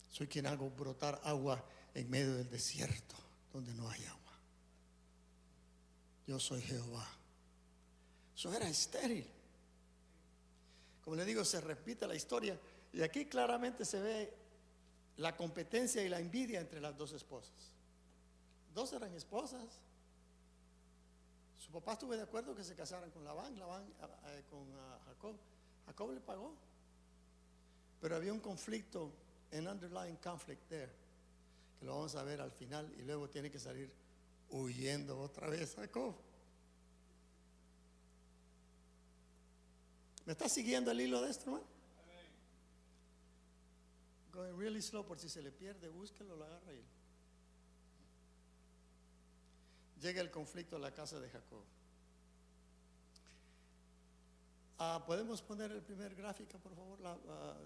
Soy quien hago brotar agua en medio del desierto donde no hay agua. Yo soy Jehová. Eso era estéril. Como le digo, se repite la historia. Y aquí claramente se ve la competencia y la envidia entre las 2 esposas. 2 eran esposas. Su papá estuvo de acuerdo que se casaran con Labán con Jacob. Jacob le pagó. Pero había un conflicto, an underlying conflict there, que lo vamos a ver al final, y luego tiene que salir huyendo otra vez Jacob. ¿Me está siguiendo el hilo de esto, hermano? Going really slow, por si se le pierde, búsquelo, lo agarra y llega el conflicto a la casa de Jacob. ¿Podemos poner el primer gráfico, por favor?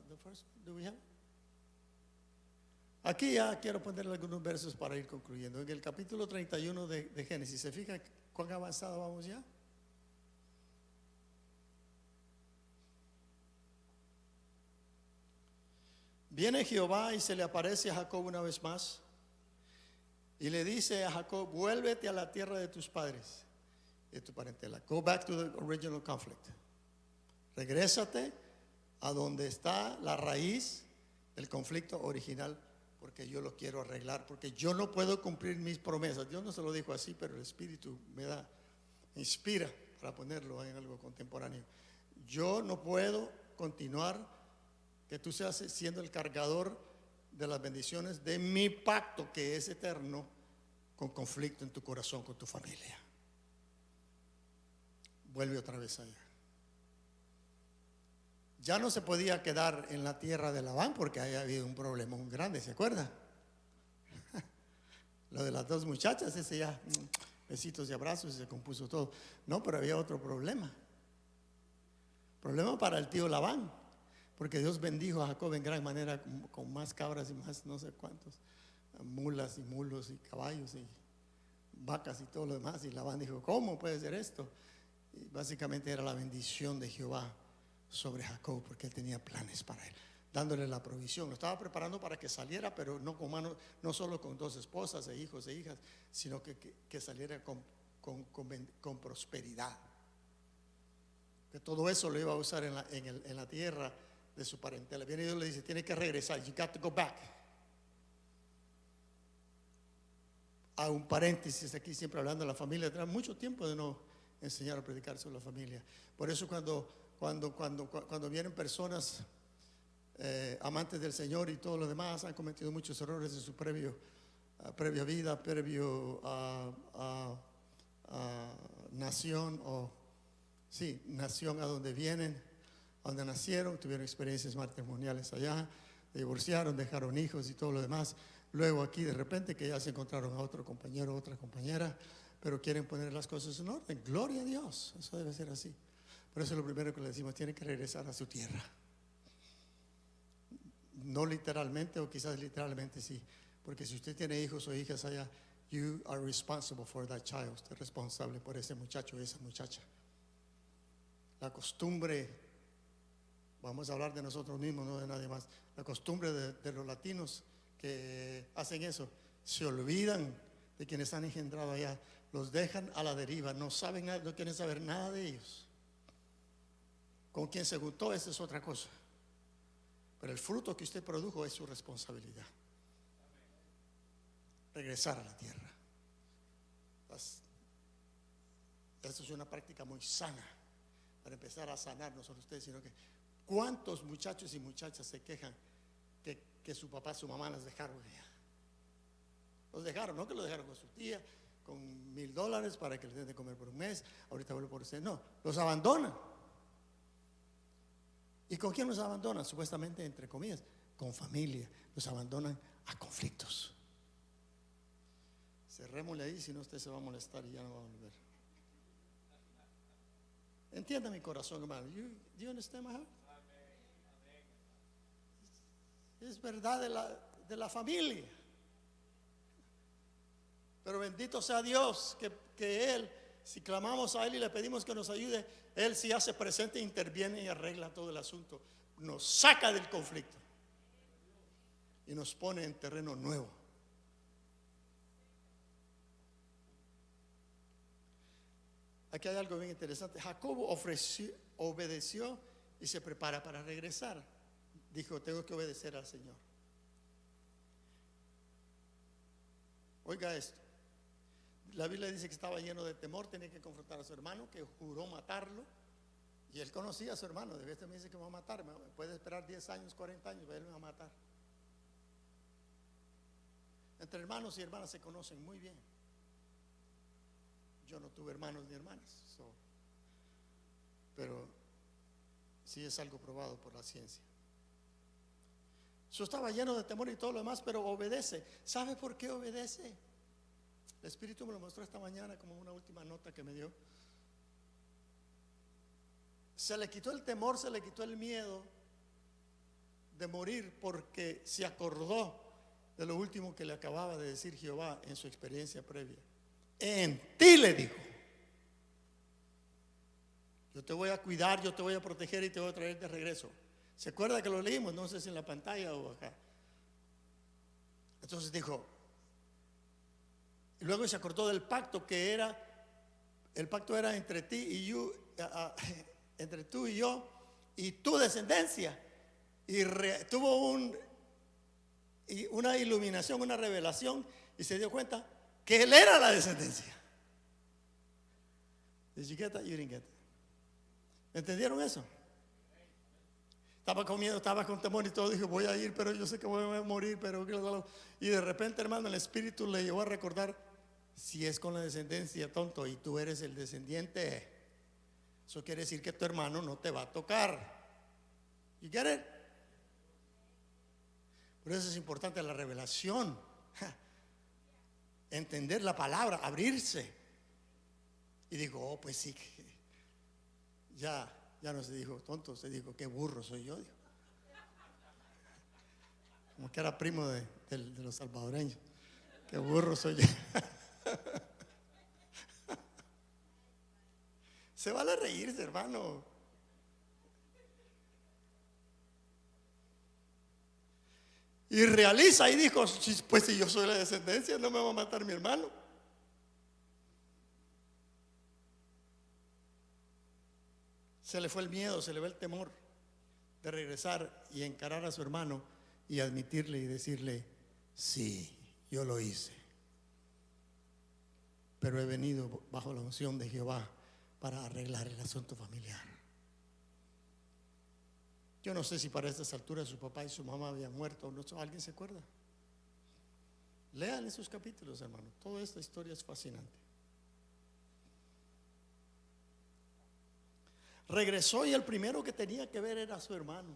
The first, do we have? Aquí ya quiero ponerle algunos versos para ir concluyendo. En el capítulo 31 de Génesis, ¿se fija cuán avanzado vamos ya? Viene Jehová y se le aparece a Jacob una vez más y le dice a Jacob: vuélvete a la tierra de tus padres, de tu parentela. Go back to the original conflict. Regrésate a donde está la raíz del conflicto original, porque yo lo quiero arreglar, porque yo no puedo cumplir mis promesas. Dios no se lo dijo así, pero el Espíritu me inspira para ponerlo en algo contemporáneo. Yo no puedo continuar que tú seas siendo el cargador de las bendiciones de mi pacto, que es eterno, con conflicto en tu corazón, con tu familia. Vuelve otra vez allá. Ya no se podía quedar en la tierra de Labán porque había habido un problema muy grande, ¿se acuerda? Lo de las 2 muchachas, ese ya, besitos y abrazos, y se compuso todo. No, pero había otro problema. Problema para el tío Labán, porque Dios bendijo a Jacob en gran manera con más cabras y más no sé cuántos, mulas y mulos y caballos y vacas y todo lo demás. Y Labán dijo: ¿cómo puede ser esto? Y básicamente era la bendición de Jehová sobre Jacob, porque él tenía planes para él, dándole la provisión. Lo estaba preparando para que saliera, pero no solo con 2 esposas e hijos e hijas, sino que saliera con prosperidad. Que todo eso lo iba a usar en la tierra de su parentela. Viene Dios y le dice: tiene que regresar, you got to go back. A un paréntesis aquí, siempre hablando de la familia. Tenemos mucho tiempo de no enseñar a predicar sobre la familia. Por eso cuando vienen personas amantes del Señor y todo lo demás, han cometido muchos errores en su previa vida, previo a nación, nación a donde vienen, a donde nacieron, tuvieron experiencias matrimoniales allá, divorciaron, dejaron hijos y todo lo demás. Luego aquí de repente que ya se encontraron a otro compañero, otra compañera, pero quieren poner las cosas en orden. Gloria a Dios, eso debe ser así. Por eso es lo primero que le decimos, tienen que regresar a su tierra. No literalmente, o quizás literalmente sí, porque si usted tiene hijos o hijas allá, you are responsible for that child. Usted es responsable por ese muchacho o esa muchacha. La costumbre, vamos a hablar de nosotros mismos, no de nadie más. La costumbre de los latinos que hacen eso, se olvidan de quienes han engendrado allá, los dejan a la deriva, no saben nada, no quieren saber nada de ellos. Con quien se juntó, esa es otra cosa. Pero el fruto que usted produjo es su responsabilidad. Regresar a la tierra. Eso es una práctica muy sana para empezar a sanar, no solo ustedes, sino que ¿cuántos muchachos y muchachas se quejan que su papá, su mamá los dejaron allá? Los dejaron, no que los dejaron con su tía, con $1,000 para que les den de comer por un mes, ahorita vuelvo por usted. No, los abandonan. ¿Y con quién los abandonan? Supuestamente, entre comillas, con familia. Los abandonan a conflictos. Cerrémosle ahí, si no usted se va a molestar y ya no va a volver. Entienda mi corazón, hermano. Do you understand my heart? Es verdad de la familia. Pero bendito sea Dios que Él, si clamamos a Él y le pedimos que nos ayude, Él sí hace presente, interviene y arregla todo el asunto. Nos saca del conflicto y nos pone en terreno nuevo. Aquí hay algo bien interesante. Jacobo obedeció y se prepara para regresar. Dijo, tengo que obedecer al Señor. Oiga esto. La Biblia dice que estaba lleno de temor, tenía que confrontar a su hermano, que juró matarlo. Y él conocía a su hermano. De vez me dice que me va a matar. Puede esperar 10 años, 40 años, pero él me va a matar. Entre hermanos y hermanas se conocen muy bien. Yo no tuve hermanos ni hermanas, pero sí es algo probado por la ciencia. Yo estaba lleno de temor y todo lo demás, pero obedece. ¿Sabe por qué obedece? El Espíritu me lo mostró esta mañana como una última nota que me dio. Se le quitó el temor, se le quitó el miedo de morir porque se acordó de lo último que le acababa de decir Jehová en su experiencia previa. En ti, le dijo, yo te voy a cuidar, yo te voy a proteger y te voy a traer de regreso. ¿Se acuerda que lo leímos? No sé si en la pantalla o acá. Entonces dijo, y luego se acordó del pacto que era, el pacto era entre ti y yo, entre tú y yo y tu descendencia. Y tuvo una iluminación, una revelación, y se dio cuenta que él era la descendencia. Did you get that? You didn't get that. ¿Entendieron eso? Estaba con miedo, estaba con temor y todo. Dije, voy a ir, pero yo sé que voy a morir. Y de repente, hermano, el Espíritu le llevó a recordar: si es con la descendencia, tonto, y tú eres el descendiente, eso quiere decir que tu hermano no te va a tocar. You get it? Por eso es importante la revelación. Entender la palabra, abrirse. Y digo, oh, pues sí, ya no se dijo tonto, se dijo, qué burro soy yo. Dijo. Como que era primo de los salvadoreños. Qué burro soy yo. Se vale reírse, hermano. Y realiza y dijo, pues si yo soy la descendencia, no me va a matar mi hermano. Se le fue el miedo, se le fue el temor de regresar y encarar a su hermano y admitirle y decirle, sí, yo lo hice, pero he venido bajo la unción de Jehová para arreglar el asunto familiar. Yo no sé si para estas alturas su papá y su mamá habían muerto o no. ¿Alguien se acuerda? Lean esos capítulos, hermano. Toda esta historia es fascinante. Regresó y el primero que tenía que ver era su hermano,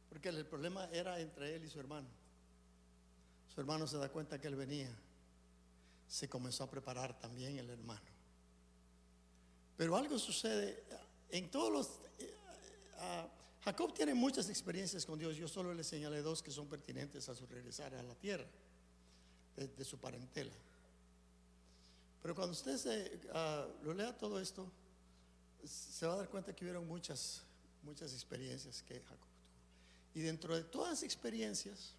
porque el problema era entre él y su hermano. Su hermano se da cuenta que él venía. Se comenzó a preparar también el hermano. Pero algo sucede en todos los... Jacob tiene muchas experiencias con Dios. Yo solo le señalé dos que son pertinentes a su regresar a la tierra de su parentela. Pero cuando usted lo lea todo esto, se va a dar cuenta que hubieron muchas experiencias que Jacob tuvo. Y dentro de todas las experiencias,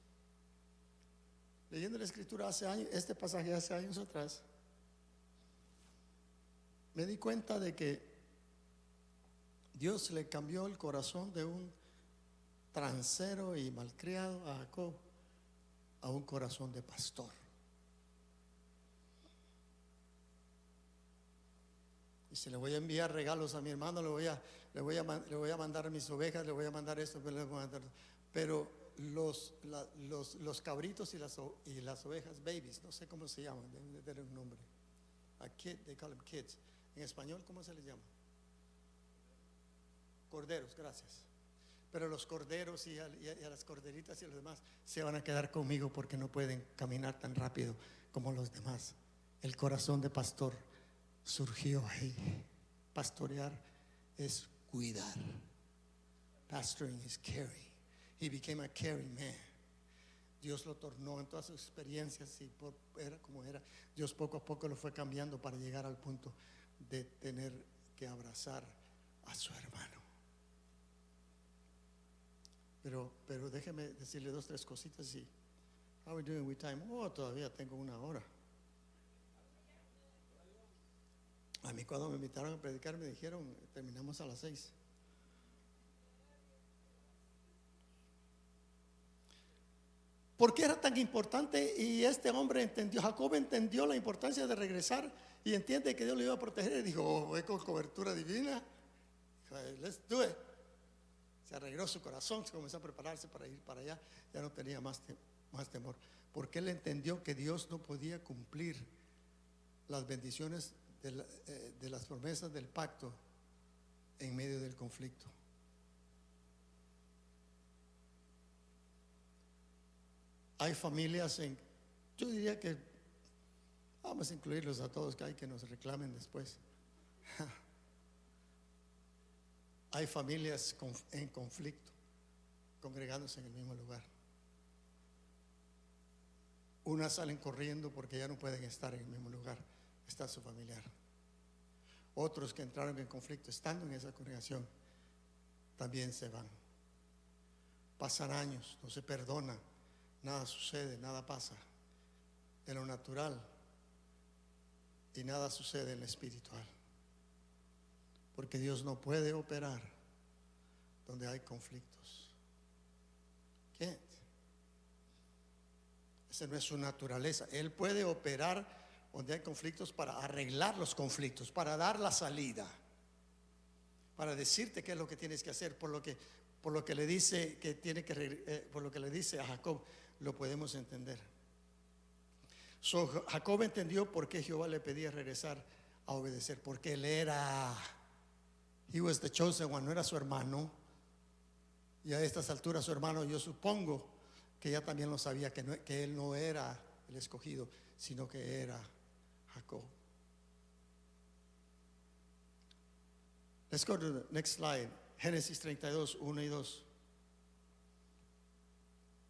leyendo la escritura hace años, este pasaje hace años atrás, me di cuenta de que Dios le cambió el corazón de un transero y malcriado a Jacob a un corazón de pastor. Y si le voy a enviar regalos a mi hermano, le voy a mandar mis ovejas, le voy a mandar esto, pero los cabritos y las ovejas babies, no sé cómo se llaman, deben de tener un nombre. A kid, they call them kids. En español, ¿cómo se les llama? Corderos, gracias. Pero los corderos y a las corderitas y los demás se van a quedar conmigo porque no pueden caminar tan rápido como los demás. El corazón de pastor surgió ahí. Pastorear es cuidar. Pastoring is caring. He became a caring man. Dios lo tornó en todas sus experiencias y era como era. Dios poco a poco lo fue cambiando para llegar al punto de tener que abrazar a su hermano. Pero déjeme decirle dos, tres cositas. Y how are we doing with time? Todavía tengo una hora. A mí cuando me invitaron a predicar me dijeron terminamos a las 6. ¿Por qué era tan importante? Y este hombre Jacob entendió la importancia de regresar y entiende que Dios lo iba a proteger. Y dijo, voy con cobertura divina. Let's do it. Se arregló su corazón, se comenzó a prepararse para ir para allá. Ya no tenía más temor, porque él entendió que Dios no podía cumplir las bendiciones de las promesas del pacto en medio del conflicto. Hay familias yo diría que vamos a incluirlos a todos, que hay que nos reclamen después. Hay familias en conflicto, congregándose en el mismo lugar. Unas salen corriendo porque ya no pueden estar en el mismo lugar, está su familiar. Otros que entraron en conflicto estando en esa congregación también se van. Pasan años, no se perdona, nada sucede, nada pasa en lo natural y nada sucede en lo espiritual. Porque Dios no puede operar donde hay conflictos. ¿Qué? Esa no es su naturaleza. Él puede operar donde hay conflictos para arreglar los conflictos, para dar la salida, para decirte qué es lo que tienes que hacer. Por lo que le dice que tiene que por lo que le dice a Jacob, lo podemos entender. Jacob entendió por qué Jehová le pedía regresar a obedecer, porque él he was the chosen one, no era su hermano. Y a estas alturas su hermano, yo supongo que ya también lo sabía, que él no era el escogido, sino que era Jacob. Let's go to the next slide. Génesis 32, 1 y 2.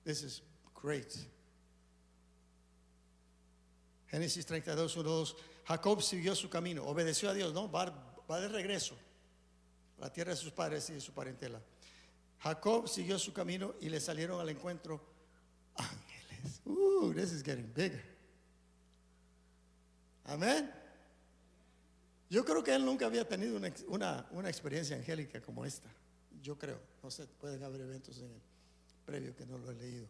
This is great. Génesis 32, 1 y 2. Jacob siguió su camino, obedeció a Dios, ¿no? Va de regreso a la tierra de sus padres y de su parentela. Jacob siguió su camino y le salieron al encuentro ángeles. This is getting bigger. Amén. Yo creo que él nunca había tenido una experiencia angélica como esta. Yo creo, no sé, pueden haber eventos en el previo que no lo he leído.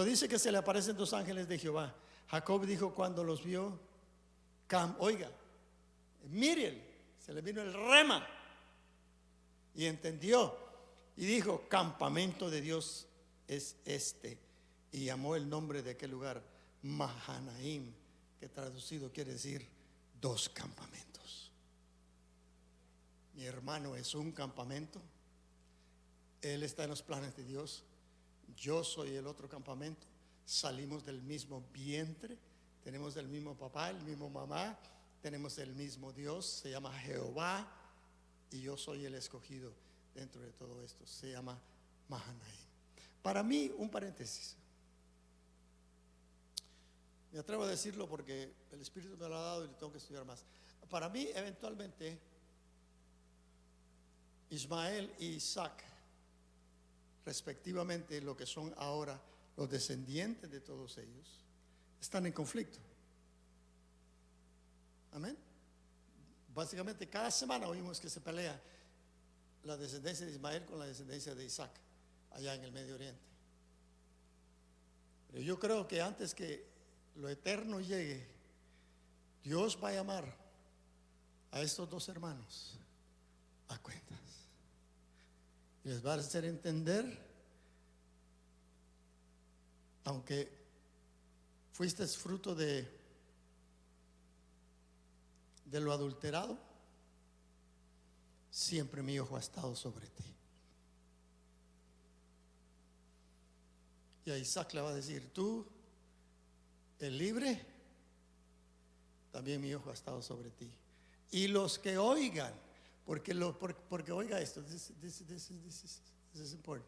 Dice que se le aparecen dos ángeles de Jehová. Jacob dijo cuando los vio, oiga, Miriel, se le vino el rema y entendió Y dijo: campamento de Dios es este. Y llamó el nombre de aquel lugar Mahanaim, que traducido quiere decir dos campamentos. Mi hermano es un campamento. Él está en los planes de Dios. Yo soy el otro campamento. Salimos del mismo vientre. Tenemos el mismo papá, el mismo mamá. Tenemos el mismo Dios. Se llama Jehová. Y yo soy el escogido dentro de todo esto. Se llama Mahanaim. Para mí, un paréntesis. Me atrevo a decirlo porque el Espíritu me lo ha dado y le tengo que estudiar más. Para mí, eventualmente, Ismael y Isaac, respectivamente, lo que son ahora los descendientes de todos ellos, están en conflicto. Amén. Básicamente cada semana oímos que se pelea la descendencia de Ismael con la descendencia de Isaac allá en el Medio Oriente. Pero yo creo que antes que lo eterno llegue, Dios va a llamar a estos dos hermanos a cuentas y les va a hacer entender: aunque fuiste fruto de lo adulterado, siempre mi ojo ha estado sobre ti. Y a Isaac le va a decir: tú, el libre, también mi ojo ha estado sobre ti. Y los que oigan, porque oiga esto, this is important.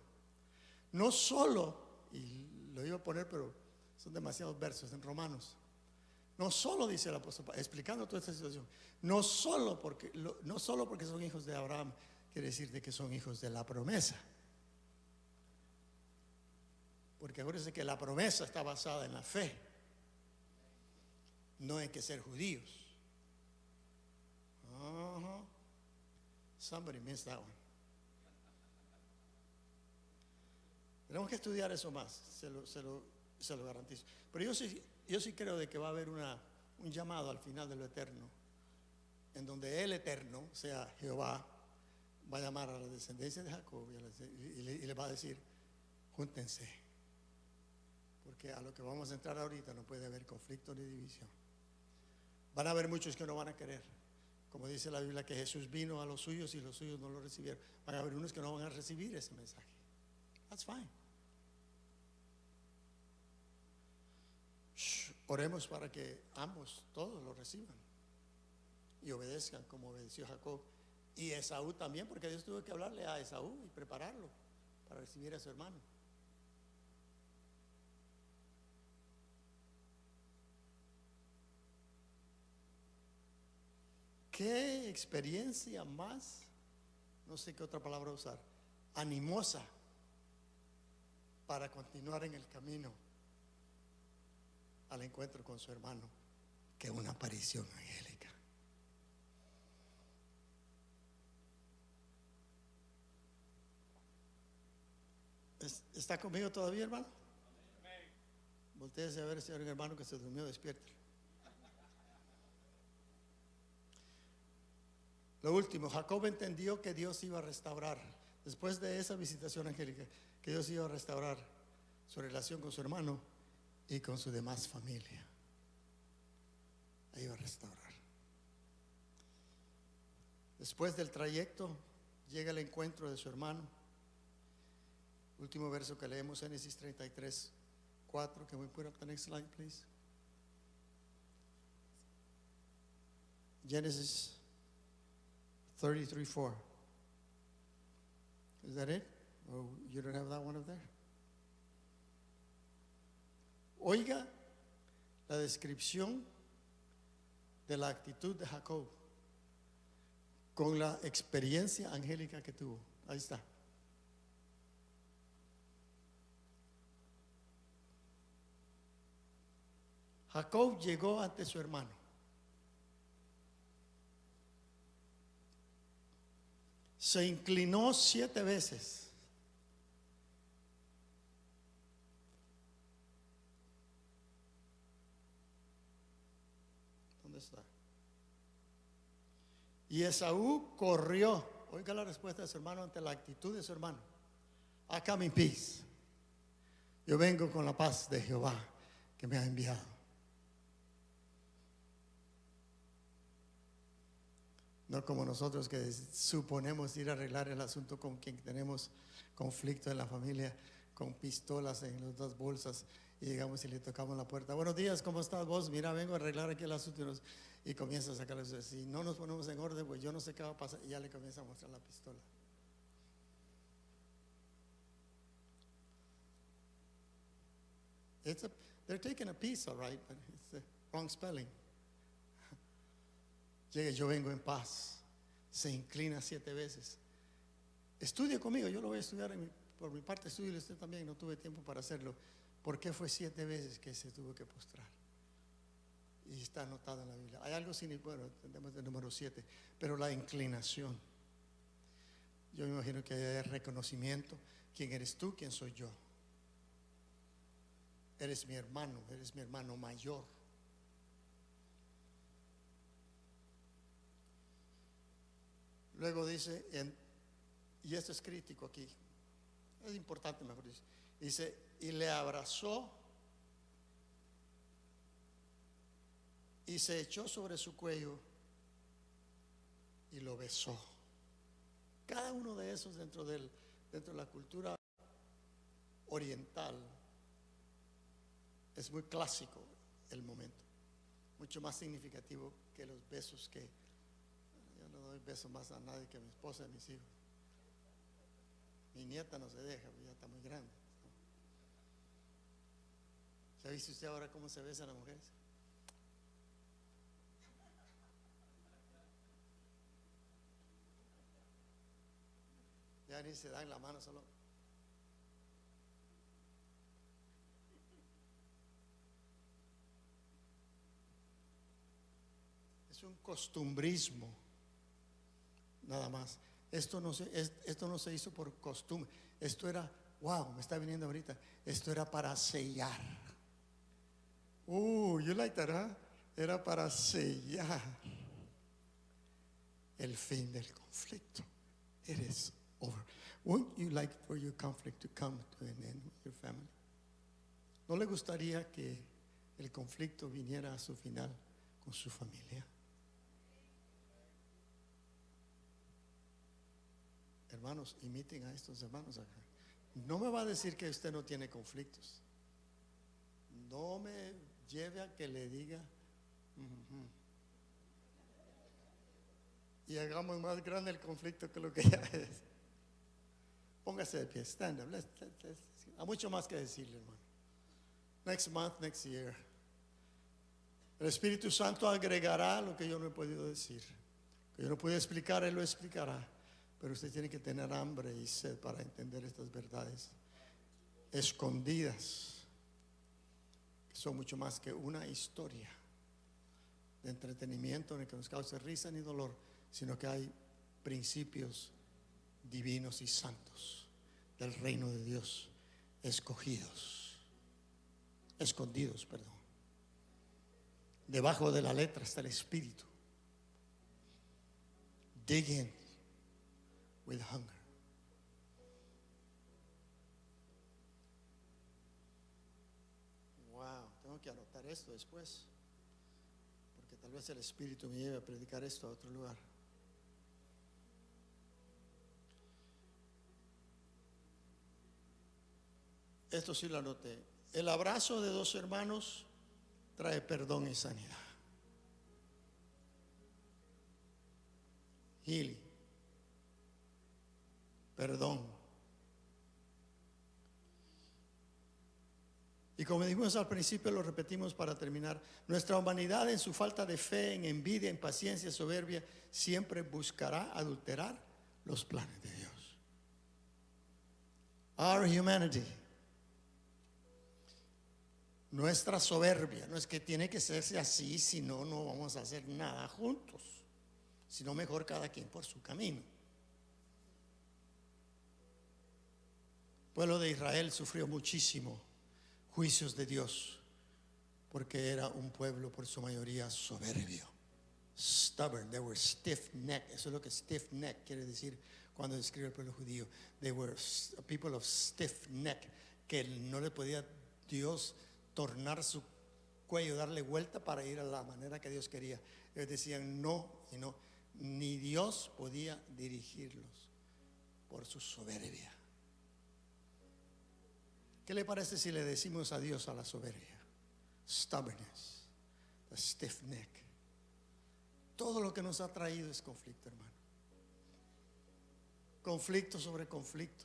No solo, y lo iba a poner, pero son demasiados versos en Romanos. No solo, dice el apóstol, explicando toda esta situación, no solo porque son hijos de Abraham, quiere decir de que son hijos de la promesa. Porque acuérdense que la promesa está basada en la fe, no en que ser judíos. Somebody missed that one. Tenemos que estudiar eso más, se lo garantizo. Pero yo sí creo de que va a haber un llamado al final de lo eterno, en donde el eterno, o sea Jehová, va a llamar a la descendencia de Jacob y le va a decir: júntense, porque a lo que vamos a entrar ahorita no puede haber conflicto ni división. Van a haber muchos que no van a querer, como dice la Biblia que Jesús vino a los suyos y los suyos no lo recibieron. Van a haber unos que no van a recibir ese mensaje. That's fine. Oremos para que ambos, todos lo reciban y obedezcan como obedeció Jacob y Esaú también, porque Dios tuvo que hablarle a Esaú y prepararlo para recibir a su hermano. Qué experiencia más, no sé qué otra palabra usar, animosa para continuar en el camino al encuentro con su hermano, que una aparición angélica. ¿Está conmigo todavía, hermano? Voltéese a ver si hay un hermano que se durmió, despierte. Lo último, Jacob entendió que Dios iba a restaurar, después de esa visitación angélica, que Dios iba a restaurar su relación con su hermano y con su demás familia. Ahí iba a restaurar. Después del trayecto llega el encuentro de su hermano. Último verso que leemos, Génesis 33, 4. Can we put up the next slide, please? Genesis 33, 4. Is that it? Or you don't have that one up there? Oiga la descripción de la actitud de Jacob con la experiencia angélica que tuvo. Ahí está. Jacob llegó ante su hermano. Se inclinó 7 veces. ¿Dónde está? Y Esaú corrió. Oiga la respuesta de su hermano ante la actitud de su hermano. I come in peace. Yo vengo con la paz de Jehová que me ha enviado. No como nosotros que suponemos ir a arreglar el asunto con quien tenemos conflicto en la familia, con pistolas en las dos bolsas, y llegamos y le tocamos la puerta. Buenos días, ¿cómo estás vos? Mira, vengo a arreglar aquí el asunto, y comienza a sacarle. Si no nos ponemos en orden, pues yo no sé qué va a pasar, y ya le comienza a mostrar la pistola. They're taking a piece, all right, but it's the wrong spelling. Llegue, yo vengo en paz. Se inclina 7 veces. Estudie conmigo, yo lo voy a estudiar por mi parte, estudio usted también, no tuve tiempo para hacerlo. ¿Por qué fue 7 veces que se tuvo que postrar? Y está anotado en la Biblia. Hay algo sin, bueno, entendemos el número 7, pero la inclinación. Yo me imagino que hay reconocimiento. ¿Quién eres tú? ¿Quién soy yo? Eres mi hermano mayor. Luego dice, y esto es crítico aquí, es importante, mejor dice, y le abrazó y se echó sobre su cuello y lo besó. Cada uno de esos dentro de la cultura oriental es muy clásico el momento, mucho más significativo que los besos que yo no doy besos más a nadie que a mi esposa y a mis hijos. Mi nieta no se deja, ya está muy grande, ¿no? ¿Se ha visto usted ahora cómo se besan las mujeres? Ya ni se dan la mano solo. Es un costumbrismo, nada más. Esto no se hizo por costumbre. Esto era, wow, me está viniendo ahorita. Esto era para sellar. You like that, huh? Era para sellar el fin del conflicto. It is over. Wouldn't you like for your conflict to come to an end with your family? ¿No le gustaría que el conflicto viniera a su final con su familia? Hermanos, imiten a estos hermanos acá. No me va a decir que usted no tiene conflictos. No me lleve a que le diga y hagamos más grande el conflicto que lo que ya es. Póngase de pie, stand up. Hay mucho más que decirle, hermano. Next month, next year. El Espíritu Santo agregará lo que yo no he podido decir. Que yo no puedo explicar, Él lo explicará. Pero usted tiene que tener hambre y sed para entender estas verdades escondidas, que son mucho más que una historia de entretenimiento en el que nos cause risa ni dolor, sino que hay principios divinos y santos del reino de Dios, escondidos, perdón. Debajo de la letra está el Espíritu. Dig in with hunger. Wow, tengo que anotar esto después, porque tal vez el Espíritu me lleve a predicar esto a otro lugar. Esto sí lo anoté. El abrazo de 2 hermanos trae perdón y sanidad. Healing. Perdón. Y como dijimos al principio, lo repetimos para terminar, nuestra humanidad en su falta de fe, en envidia, en paciencia, soberbia, siempre buscará adulterar los planes de Dios. Our humanity, nuestra soberbia, no es que tiene que serse así, si no, no vamos a hacer nada juntos, sino mejor cada quien por su camino. El pueblo de Israel sufrió muchísimo juicios de Dios porque era un pueblo por su mayoría soberbio, stubborn. They were stiff-necked. Eso es lo que stiff-neck quiere decir cuando describe el pueblo judío. They were a people of stiff neck, que no le podía Dios tornar su cuello, darle vuelta para ir a la manera que Dios quería. Ellos decían no y no. Ni Dios podía dirigirlos por su soberbia. ¿Qué le parece si le decimos adiós a la soberbia? Stubbornness, the stiff neck. Todo lo que nos ha traído es conflicto, hermano. Conflicto sobre conflicto.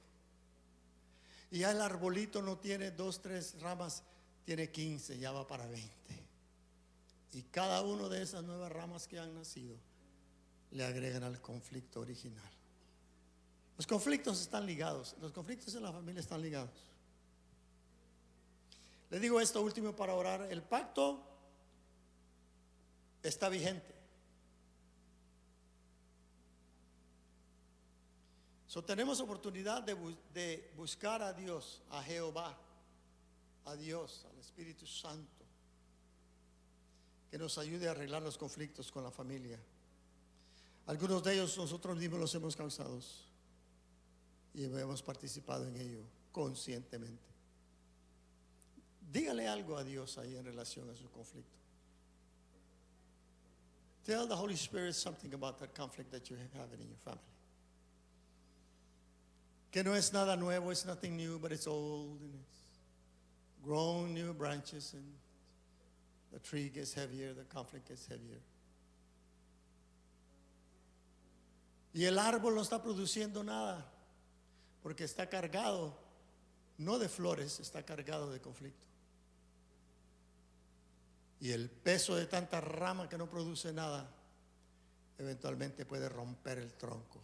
Y ya el arbolito no tiene 2, 3 ramas, tiene 15, ya va para 20. Y cada una de esas nuevas ramas que han nacido le agregan al conflicto original. Los conflictos están ligados. Los conflictos en la familia están ligados. Le digo esto último para orar. El pacto está vigente. Tenemos oportunidad de buscar a Dios, a Jehová, a Dios, al Espíritu Santo, que nos ayude a arreglar los conflictos con la familia. Algunos de ellos nosotros mismos los hemos causado y hemos participado en ello conscientemente. Dígale algo a Dios ahí en relación a su conflicto. Tell the Holy Spirit something about that conflict that you have in your family. Que no es nada nuevo, it's nothing new, but it's old and it's grown new branches, and the tree gets heavier, the conflict gets heavier. Y el árbol no está produciendo nada porque está cargado, no de flores, está cargado de conflicto. Y el peso de tanta rama que no produce nada eventualmente puede romper el tronco.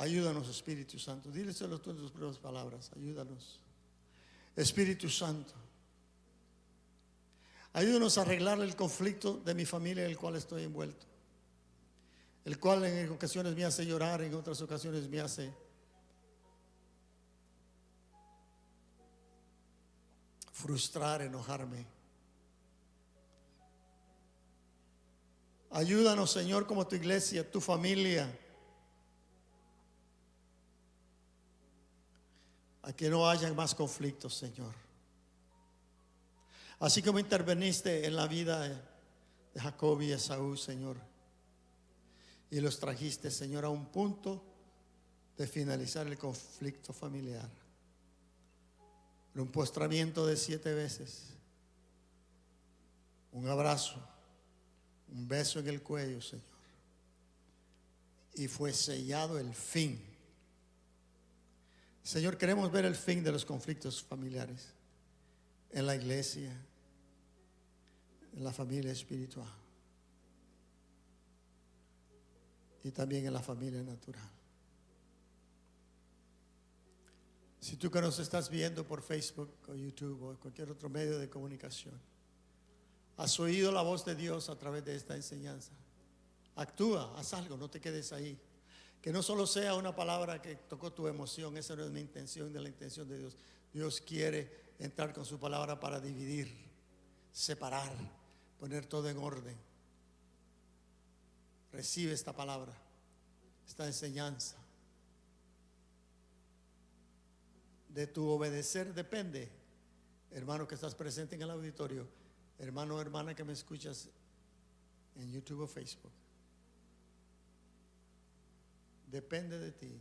Ayúdanos, Espíritu Santo. Díleselo tú en tus propias palabras. Ayúdanos, Espíritu Santo. Ayúdanos a arreglar el conflicto de mi familia en el cual estoy envuelto, el cual en ocasiones me hace llorar, en otras ocasiones me hace frustrar, enojarme. Ayúdanos, Señor, como tu iglesia, tu familia, a que no haya más conflictos, Señor. Así como interveniste en la vida de Jacob y Esaú, Señor, y los trajiste, Señor, a un punto de finalizar el conflicto familiar, en un postramiento de 7 veces, un abrazo, un beso en el cuello, Señor, y fue sellado el fin. Señor, queremos ver el fin de los conflictos familiares en la iglesia, en la familia espiritual y también en la familia natural. Si tú que nos estás viendo por Facebook o YouTube o cualquier otro medio de comunicación, has oído la voz de Dios a través de esta enseñanza, actúa, haz algo, no te quedes ahí. Que no solo sea una palabra que tocó tu emoción, esa no es mi intención, de la intención de Dios. Dios quiere entrar con su palabra para dividir, separar, poner todo en orden. Recibe esta palabra, esta enseñanza. De tu obedecer depende, hermano que estás presente en el auditorio, hermano o hermana que me escuchas en YouTube o Facebook. Depende de ti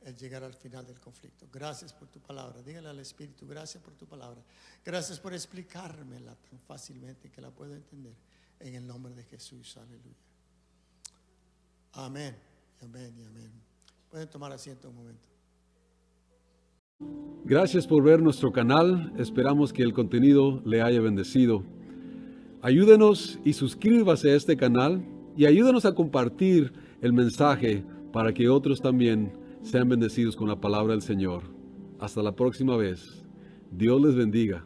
el llegar al final del conflicto. Gracias por tu palabra. Dígale al Espíritu, gracias por tu palabra. Gracias por explicármela tan fácilmente que la puedo entender. En el nombre de Jesús, aleluya. Amén, amén y amén. Pueden tomar asiento un momento. Gracias por ver nuestro canal. Esperamos que el contenido le haya bendecido. Ayúdenos y suscríbase a este canal y ayúdenos a compartir el mensaje para que otros también sean bendecidos con la palabra del Señor. Hasta la próxima vez. Dios les bendiga.